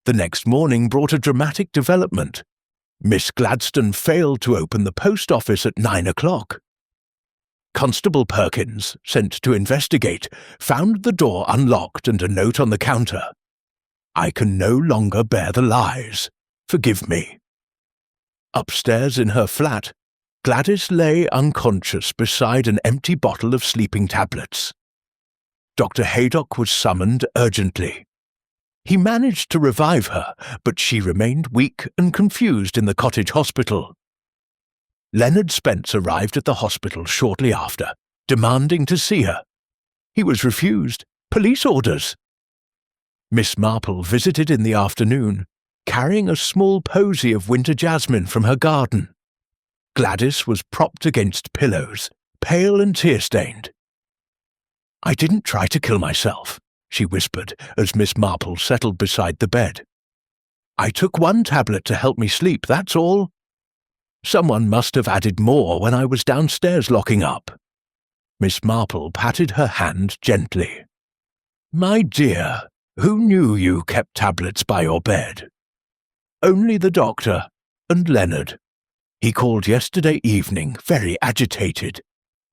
The next morning brought a dramatic development. Miss Gladstone failed to open the post office at 9 o'clock. Constable Perkins, sent to investigate, found the door unlocked and a note on the counter. "I can no longer bear the lies. Forgive me." Upstairs in her flat, Gladys lay unconscious beside an empty bottle of sleeping tablets. Dr. Haydock was summoned urgently. He managed to revive her, but she remained weak and confused in the cottage hospital. Leonard Spence arrived at the hospital shortly after, demanding to see her. He was refused. Police orders. Miss Marple visited in the afternoon, carrying a small posy of winter jasmine from her garden. Gladys was propped against pillows, pale and tear-stained. "I didn't try to kill myself," she whispered as Miss Marple settled beside the bed. "I took one tablet to help me sleep, that's all. Someone must have added more when I was downstairs locking up." Miss Marple patted her hand gently. "My dear, who knew you kept tablets by your bed?" "Only the doctor and Leonard. He called yesterday evening, very agitated.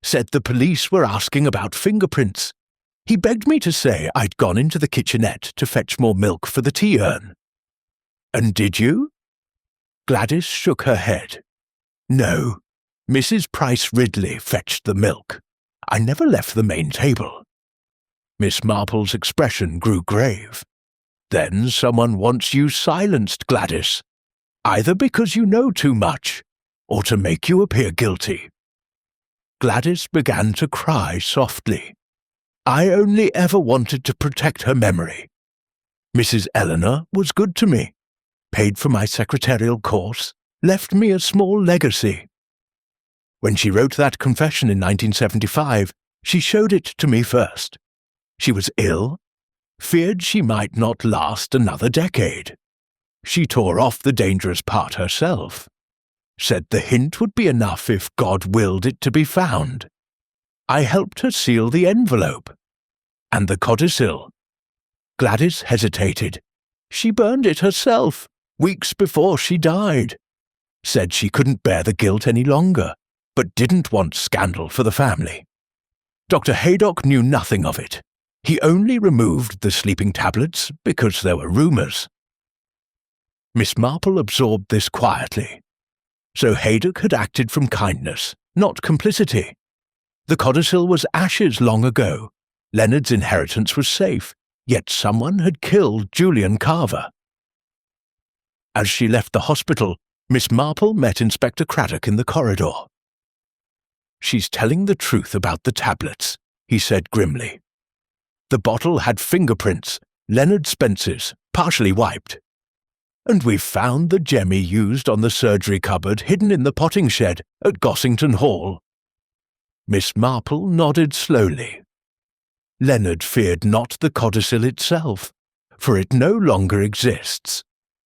Said the police were asking about fingerprints. He begged me to say I'd gone into the kitchenette to fetch more milk for the tea urn." "And did you?" Gladys shook her head. "No, Mrs. Price Ridley fetched the milk. I never left the main table." Miss Marple's expression grew grave. "Then someone wants you silenced, Gladys, either because you know too much, or to make you appear guilty." Gladys began to cry softly. "I only ever wanted to protect her memory. Mrs. Eleanor was good to me, paid for my secretarial course, left me a small legacy. When she wrote that confession in 1975, she showed it to me first. She was ill, feared she might not last another decade. She tore off the dangerous part herself. Said the hint would be enough if God willed it to be found. I helped her seal the envelope. And the codicil." Gladys hesitated. "She burned it herself, weeks before she died. Said she couldn't bear the guilt any longer, but didn't want scandal for the family. Dr. Haydock knew nothing of it. He only removed the sleeping tablets because there were rumours." Miss Marple absorbed this quietly. So Haydock had acted from kindness, not complicity. The codicil was ashes long ago. Leonard's inheritance was safe, yet someone had killed Julian Carver. As she left the hospital, Miss Marple met Inspector Craddock in the corridor. "She's telling the truth about the tablets," he said grimly. "The bottle had fingerprints, Leonard Spence's, partially wiped. And we've found the jemmy used on the surgery cupboard hidden in the potting shed at Gossington Hall." Miss Marple nodded slowly. Leonard feared not the codicil itself, for it no longer exists,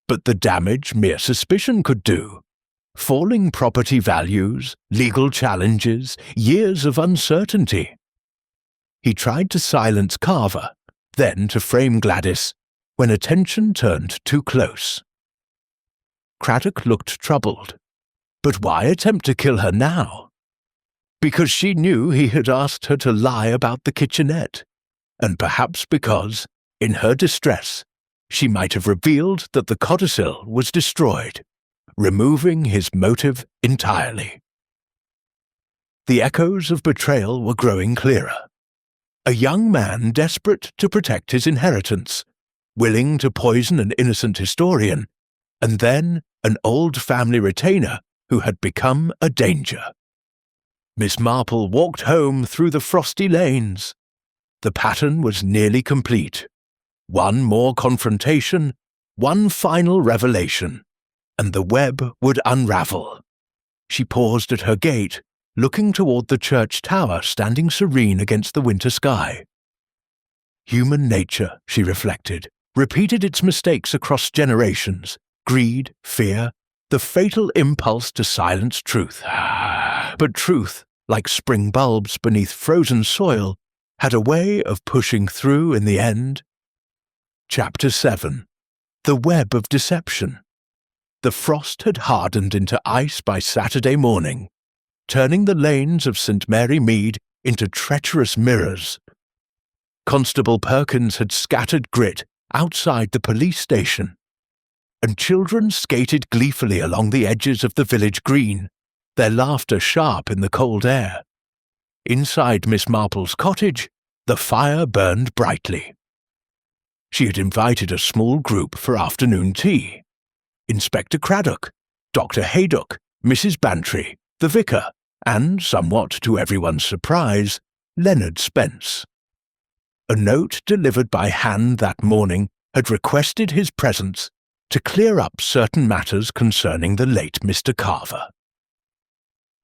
but the damage mere suspicion could do. Falling property values, legal challenges, years of uncertainty. He tried to silence Carver, then to frame Gladys, when attention turned too close. Craddock looked troubled. But why attempt to kill her now? Because she knew he had asked her to lie about the kitchenette, and perhaps because, in her distress, she might have revealed that the codicil was destroyed, removing his motive entirely. The echoes of betrayal were growing clearer. A young man desperate to protect his inheritance, willing to poison an innocent historian, and then an old family retainer who had become a danger. Miss Marple walked home through the frosty lanes. The pattern was nearly complete. One more confrontation, one final revelation, and the web would unravel. She paused at her gate, looking toward the church tower standing serene against the winter sky. Human nature, she reflected, repeated its mistakes across generations: greed, fear, the fatal impulse to silence truth. But truth, like spring bulbs beneath frozen soil, had a way of pushing through in the end. Chapter 7. The Web of Deception. The frost had hardened into ice by Saturday morning, turning the lanes of St. Mary Mead into treacherous mirrors. Constable Perkins had scattered grit outside the police station, and children skated gleefully along the edges of the village green, their laughter sharp in the cold air. Inside Miss Marple's cottage, the fire burned brightly. She had invited a small group for afternoon tea. Inspector Craddock, Dr. Haydock, Mrs. Bantry, the vicar, and, somewhat to everyone's surprise, Leonard Spence. A note delivered by hand that morning had requested his presence to clear up certain matters concerning the late Mr. Carver.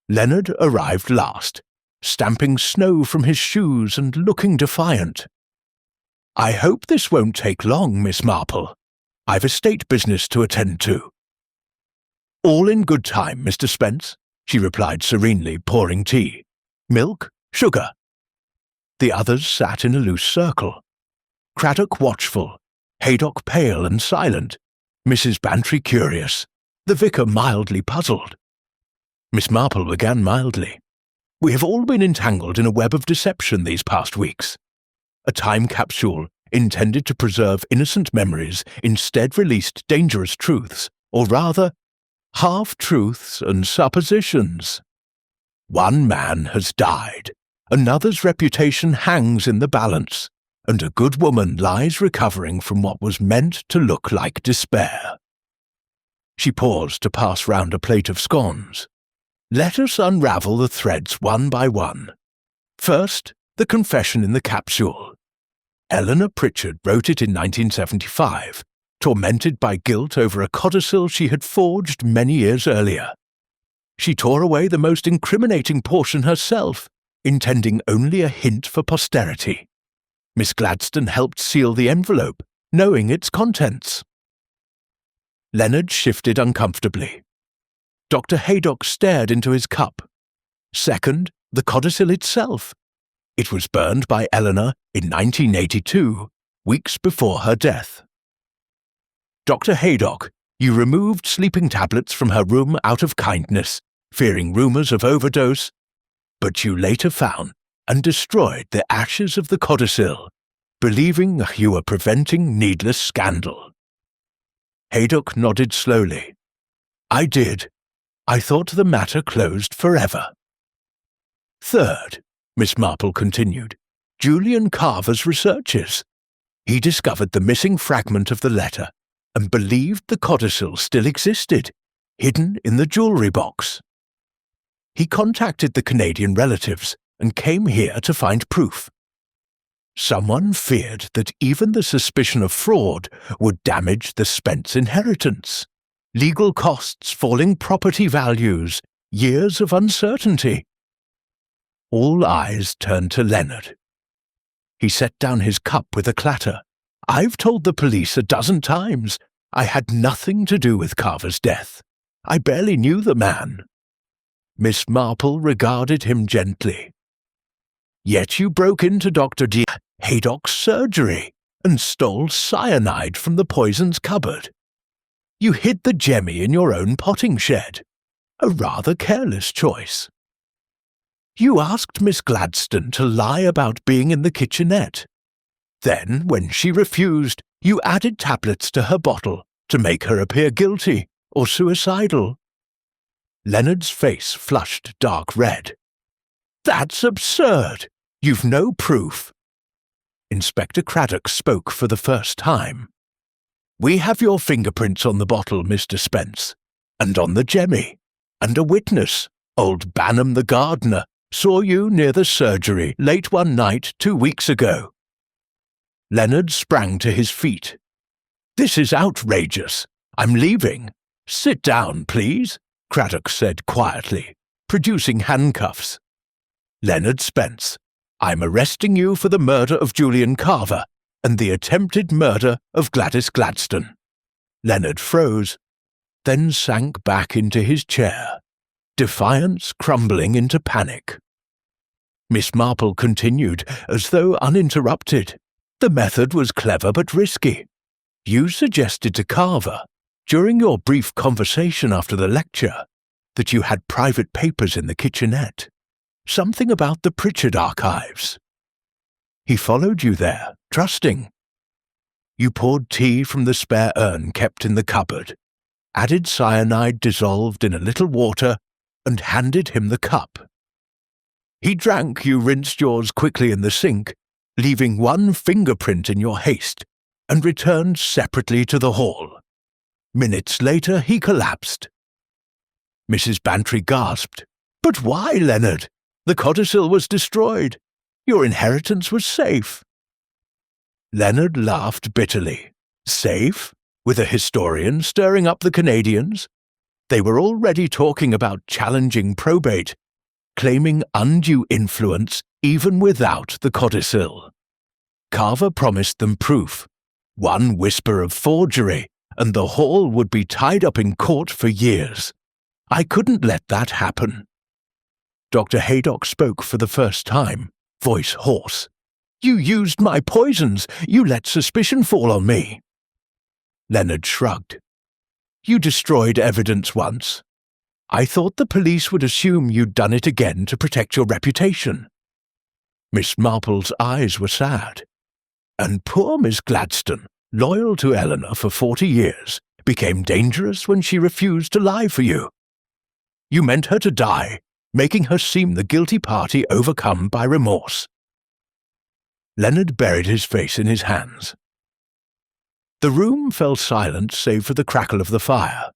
Leonard arrived last, stamping snow from his shoes and looking defiant. "I hope this won't take long, Miss Marple. I've estate business to attend to." "All in good time, Mr. Spence," she replied serenely, pouring tea. "Milk? Sugar?" The others sat in a loose circle. Craddock watchful, Haydock pale and silent, Mrs. Bantry curious, the vicar mildly puzzled. Miss Marple began mildly. "We have all been entangled in a web of deception these past weeks. A time capsule intended to preserve innocent memories instead released dangerous truths, or rather, half-truths and suppositions. One man has died, another's reputation hangs in the balance, and a good woman lies recovering from what was meant to look like despair." She paused to pass round a plate of scones. "Let us unravel the threads one by one. First, the confession in the capsule. Eleanor Pritchard wrote it in 1975, tormented by guilt over a codicil she had forged many years earlier. She tore away the most incriminating portion herself, intending only a hint for posterity. Miss Gladstone helped seal the envelope, knowing its contents." Leonard shifted uncomfortably. Dr. Haydock stared into his cup. Second, the codicil itself. It was burned by Eleanor in 1982, weeks before her death. "Dr. Haydock, you removed sleeping tablets from her room out of kindness, fearing rumours of overdose, but you later found and destroyed the ashes of the codicil, believing you were preventing needless scandal." Haydock nodded slowly. "I did. I thought the matter closed forever." "Third," Miss Marple continued, "Julian Carver's researches. He discovered the missing fragment of the letter and believed the codicil still existed, hidden in the jewellery box. He contacted the Canadian relatives and came here to find proof. Someone feared that even the suspicion of fraud would damage the Spence inheritance. Legal costs, falling property values, years of uncertainty." All eyes turned to Leonard. He set down his cup with a clatter. "I've told the police 12 times. I had nothing to do with Carver's death. I barely knew the man." Miss Marple regarded him gently. "Yet you broke into Dr. Haydock's surgery and stole cyanide from the poison's cupboard. You hid the jemmy in your own potting shed. A rather careless choice. You asked Miss Gladstone to lie about being in the kitchenette. Then, when she refused, you added tablets to her bottle to make her appear guilty or suicidal." Leonard's face flushed dark red. "That's absurd. You've no proof. Inspector Craddock spoke for the first time. "We have your fingerprints on the bottle, Mr. Spence, and on the jemmy, and a witness, old Banham the gardener, saw you near the surgery late one night 2 weeks ago." Leonard sprang to his feet. "This is outrageous. I'm leaving. Sit down, please," Craddock said quietly, producing handcuffs. "Leonard Spence, I'm arresting you for the murder of Julian Carver and the attempted murder of Gladys Gladstone." Leonard froze, then sank back into his chair, defiance crumbling into panic. Miss Marple continued, as though uninterrupted. "The method was clever but risky. You suggested to Carver, during your brief conversation after the lecture, that you had private papers in the kitchenette, something about the Pritchard archives. He followed you there, trusting. You poured tea from the spare urn kept in the cupboard, added cyanide dissolved in a little water, and handed him the cup. He drank. You rinsed yours quickly in the sink, leaving one fingerprint in your haste, and returned separately to the hall. Minutes later, he collapsed." Mrs. Bantry gasped. "But why, Leonard? The codicil was destroyed. Your inheritance was safe." Leonard laughed bitterly. Safe? With a historian stirring up the Canadians? They were already talking about challenging probate, claiming undue influence even without the codicil. Carver promised them proof. One whisper of forgery, and the hall would be tied up in court for years. I couldn't let that happen. Dr. Haydock spoke for the first time, voice hoarse. "You used my poisons. You let suspicion fall on me." Leonard shrugged. "You destroyed evidence once. I thought the police would assume you'd done it again to protect your reputation." Miss Marple's eyes were sad. "And poor Miss Gladstone, loyal to Eleanor for 40 years, became dangerous when she refused to lie for you. You meant her to die, making her seem the guilty party overcome by remorse." Leonard buried his face in his hands. The room fell silent save for the crackle of the fire.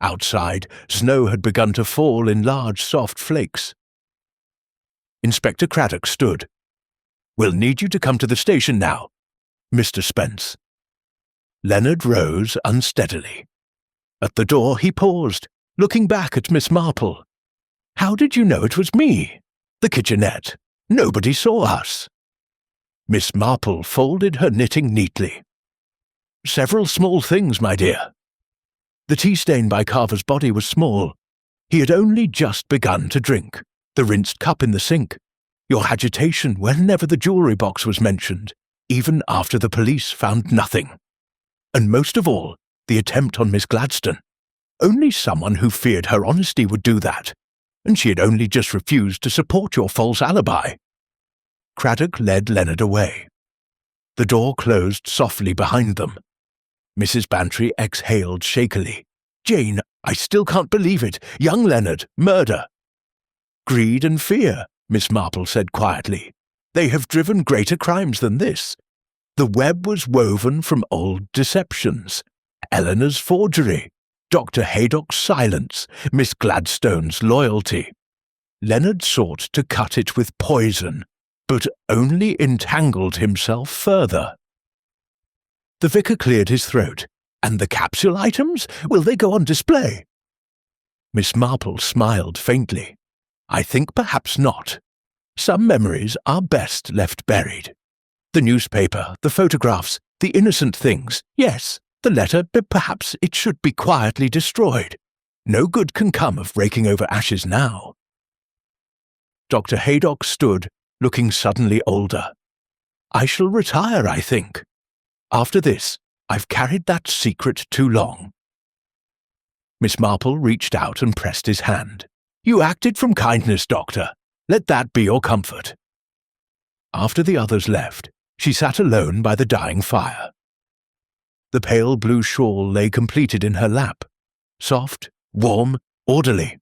Outside, snow had begun to fall in large soft flakes. Inspector Craddock stood. "We'll need you to come to the station now, Mr. Spence." Leonard rose unsteadily. At the door he paused, looking back at Miss Marple. "How did you know it was me? The kitchenette. Nobody saw us." Miss Marple folded her knitting neatly. "Several small things, my dear. The tea stain by Carver's body was small. He had only just begun to drink. The rinsed cup in the sink. Your agitation whenever the jewellery box was mentioned, even after the police found nothing. And most of all, the attempt on Miss Gladstone. Only someone who feared her honesty would do that, and she had only just refused to support your false alibi." Craddock led Leonard away. The door closed softly behind them. Mrs. Bantry exhaled shakily. "Jane, I still can't believe it. Young Leonard, murder." "Greed and fear," Miss Marple said quietly. "They have driven greater crimes than this. The web was woven from old deceptions. Eleanor's forgery, Dr. Haydock's silence, Miss Gladstone's loyalty. Leonard sought to cut it with poison, but only entangled himself further." The vicar cleared his throat. "And the capsule items? Will they go on display?" Miss Marple smiled faintly. "I think perhaps not. Some memories are best left buried. The newspaper, the photographs, the innocent things, yes, the letter, but perhaps it should be quietly destroyed. No good can come of raking over ashes now." Dr. Haydock stood, looking suddenly older. "I shall retire, I think. After this, I've carried that secret too long." Miss Marple reached out and pressed his hand. "You acted from kindness, Doctor. Let that be your comfort." After the others left, she sat alone by the dying fire. The pale blue shawl lay completed in her lap, soft, warm, orderly.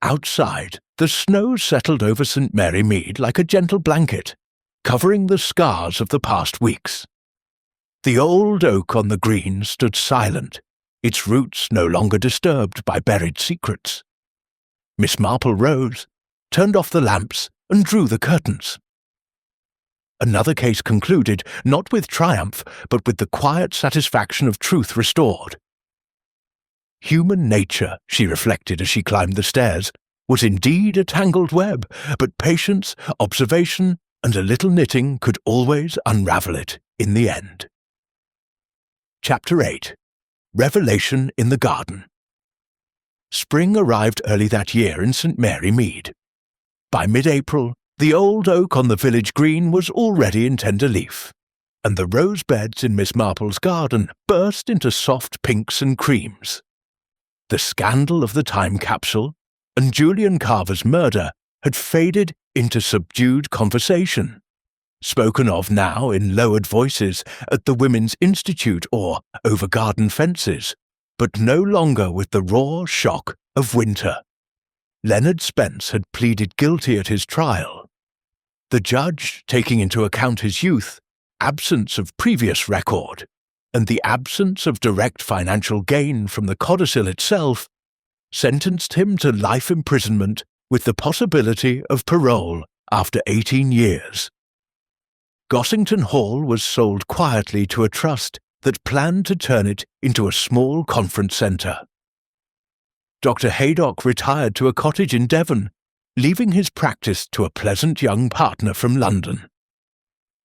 Outside, the snow settled over St. Mary Mead like a gentle blanket. covering the scars of the past weeks. The old oak on the green stood silent, its roots no longer disturbed by buried secrets. Miss Marple rose, turned off the lamps, and drew the curtains. Another case concluded, not with triumph, but with the quiet satisfaction of truth restored. Human nature, she reflected as she climbed the stairs, was indeed a tangled web, but patience, observation, and a little knitting could always unravel it in the end. Chapter 8. Revelation in the Garden. Spring arrived early that year in St. Mary Mead. By mid-April, the old oak on the village green was already in tender leaf, and the rose beds in Miss Marple's garden burst into soft pinks and creams. The scandal of the time capsule and Julian Carver's murder had faded into subdued conversation, spoken of now in lowered voices at the Women's Institute or over garden fences, but no longer with the raw shock of winter. Leonard Spence had pleaded guilty at his trial. The judge, taking into account his youth, absence of previous record, and the absence of direct financial gain from the codicil itself, sentenced him to life imprisonment with the possibility of parole after 18 years. Gossington Hall was sold quietly to a trust that planned to turn it into a small conference centre. Dr. Haydock retired to a cottage in Devon, leaving his practice to a pleasant young partner from London.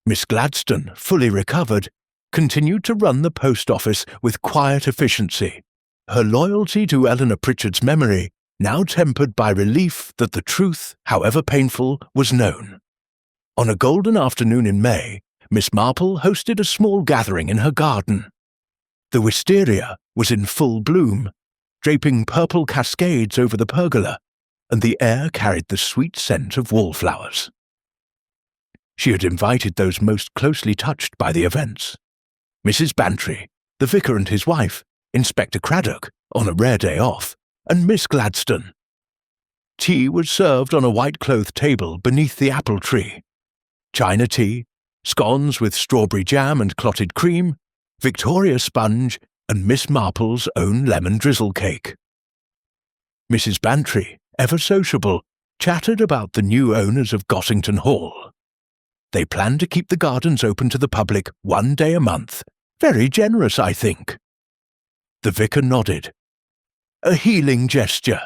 Miss Gladstone, fully recovered, continued to run the post office with quiet efficiency, her loyalty to Eleanor Pritchard's memory now tempered by relief that the truth, however painful, was known. On a golden afternoon in May, Miss Marple hosted a small gathering in her garden. The wisteria was in full bloom, draping purple cascades over the pergola, and the air carried the sweet scent of wallflowers. She had invited those most closely touched by the events: Mrs. Bantry, the vicar and his wife, Inspector Craddock, on a rare day off, and Miss Gladstone. Tea was served on a white-clothed table beneath the apple tree. China tea, scones with strawberry jam and clotted cream, Victoria sponge, and Miss Marple's own lemon drizzle cake. Mrs. Bantry, ever sociable, chattered about the new owners of Gossington Hall. They planned to keep the gardens open to the public 1 day a month. Very generous, I think. The vicar nodded. A healing gesture.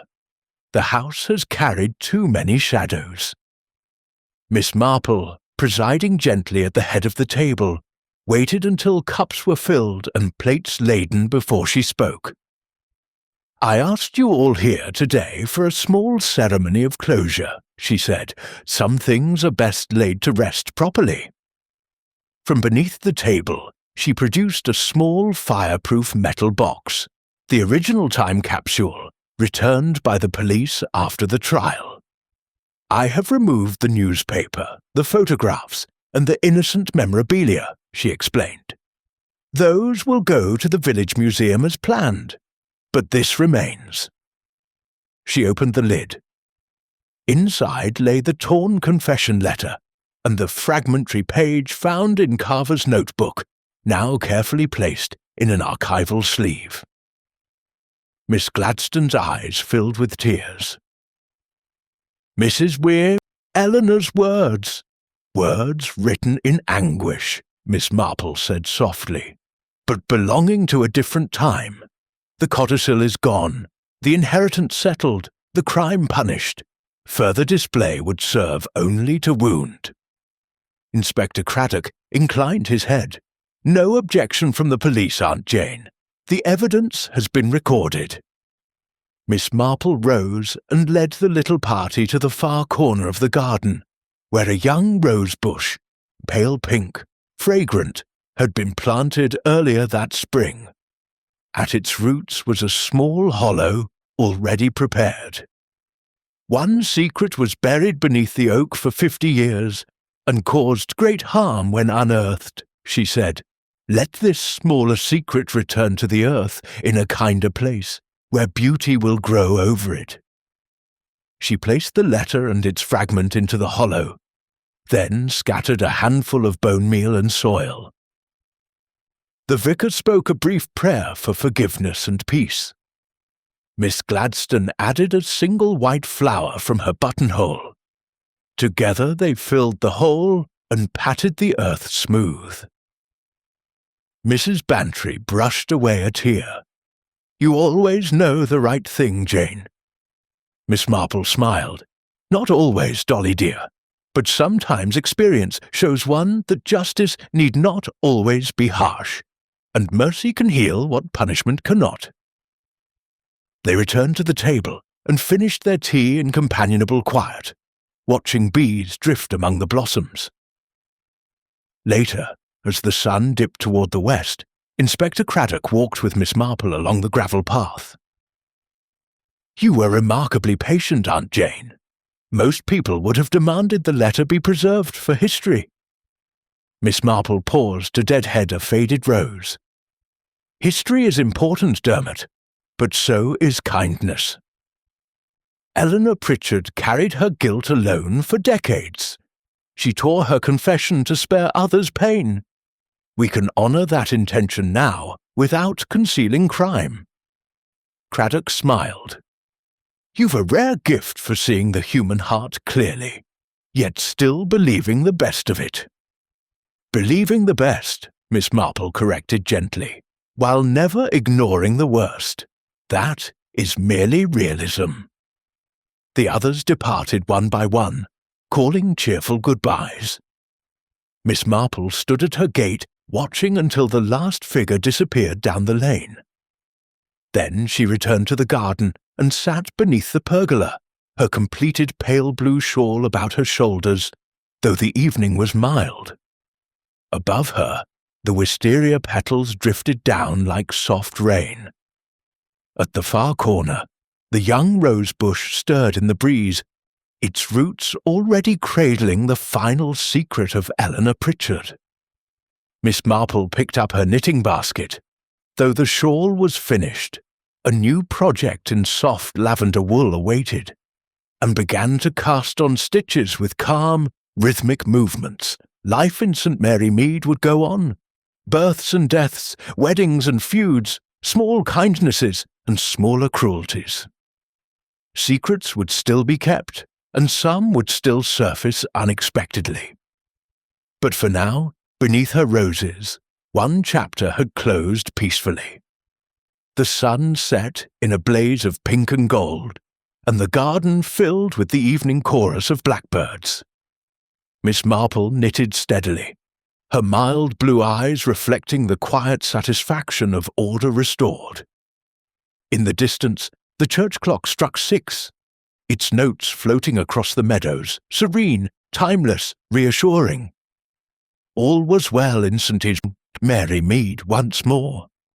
The house has carried too many shadows. Miss Marple, presiding gently at the head of the table, waited until cups were filled and plates laden before she spoke. I asked you all here today for a small ceremony of closure, she said. Some things are best laid to rest properly. From beneath the table, she produced a small fireproof metal box, the original time capsule, returned by the police after the trial. I have removed the newspaper, the photographs, and the innocent memorabilia, she explained. Those will go to the village museum as planned, but this remains. She opened the lid. Inside lay the torn confession letter and the fragmentary page found in Carver's notebook, now carefully placed in an archival sleeve. Miss Gladstone's eyes filled with tears. Mrs. Weir, Eleanor's words. Words written in anguish, Miss Marple said softly, but belonging to a different time. The codicil is gone, the inheritance settled, the crime punished. Further display would serve only to wound. Inspector Craddock inclined his head. No objection from the police, Aunt Jane. The evidence has been recorded. Miss Marple rose and led the little party to the far corner of the garden, where a young rose bush, pale pink, fragrant, had been planted earlier that spring. At its roots was a small hollow already prepared. One secret was buried beneath the oak for 50 years and caused great harm when unearthed, she said. Let this smaller secret return to the earth in a kinder place, where beauty will grow over it. She placed the letter and its fragment into the hollow. then scattered a handful of bone meal and soil. The vicar spoke a brief prayer for forgiveness and peace. Miss Gladstone added a single white flower from her buttonhole. Together they filled the hole and patted the earth smooth. Mrs. Bantry brushed away a tear. "You always know the right thing, Jane." Miss Marple smiled. "Not always, Dolly dear, but sometimes experience shows one that justice need not always be harsh, and mercy can heal what punishment cannot." They returned to the table and finished their tea in companionable quiet, watching bees drift among the blossoms. Later, as the sun dipped toward the west, Inspector Craddock walked with Miss Marple along the gravel path. "You were remarkably patient, Aunt Jane. Most people would have demanded the letter be preserved for history." Miss Marple paused to deadhead a faded rose. "History is important, Dermot, but so is kindness. Eleanor Pritchard carried her guilt alone for decades. She tore her confession to spare others pain. We can honour that intention now without concealing crime." Craddock smiled. "You've a rare gift for seeing the human heart clearly, yet still believing the best of it." "Believing the best," Miss Marple corrected gently, "while never ignoring the worst. That is merely realism." The others departed one by one, calling cheerful goodbyes. Miss Marple stood at her gate, watching until the last figure disappeared down the lane. Then she returned to the garden and sat beneath the pergola, her completed pale blue shawl about her shoulders, though the evening was mild. Above her, the wisteria petals drifted down like soft rain. At the far corner, the young rose bush stirred in the breeze, its roots already cradling the final secret of Eleanor Pritchard. Miss Marple picked up her knitting basket. Though the shawl was finished, a new project in soft lavender wool awaited, and began to cast on stitches with calm, rhythmic movements. Life in St. Mary Mead would go on. Births and deaths, weddings and feuds, small kindnesses and smaller cruelties. Secrets would still be kept, and some would still surface unexpectedly. But for now, beneath her roses, one chapter had closed peacefully. The sun set in a blaze of pink and gold, and the garden filled with the evening chorus of blackbirds. Miss Marple knitted steadily, her mild blue eyes reflecting the quiet satisfaction of order restored. In the distance, the church clock struck 6, its notes floating across the meadows, serene, timeless, reassuring. All was well in St. Mary Mead once more.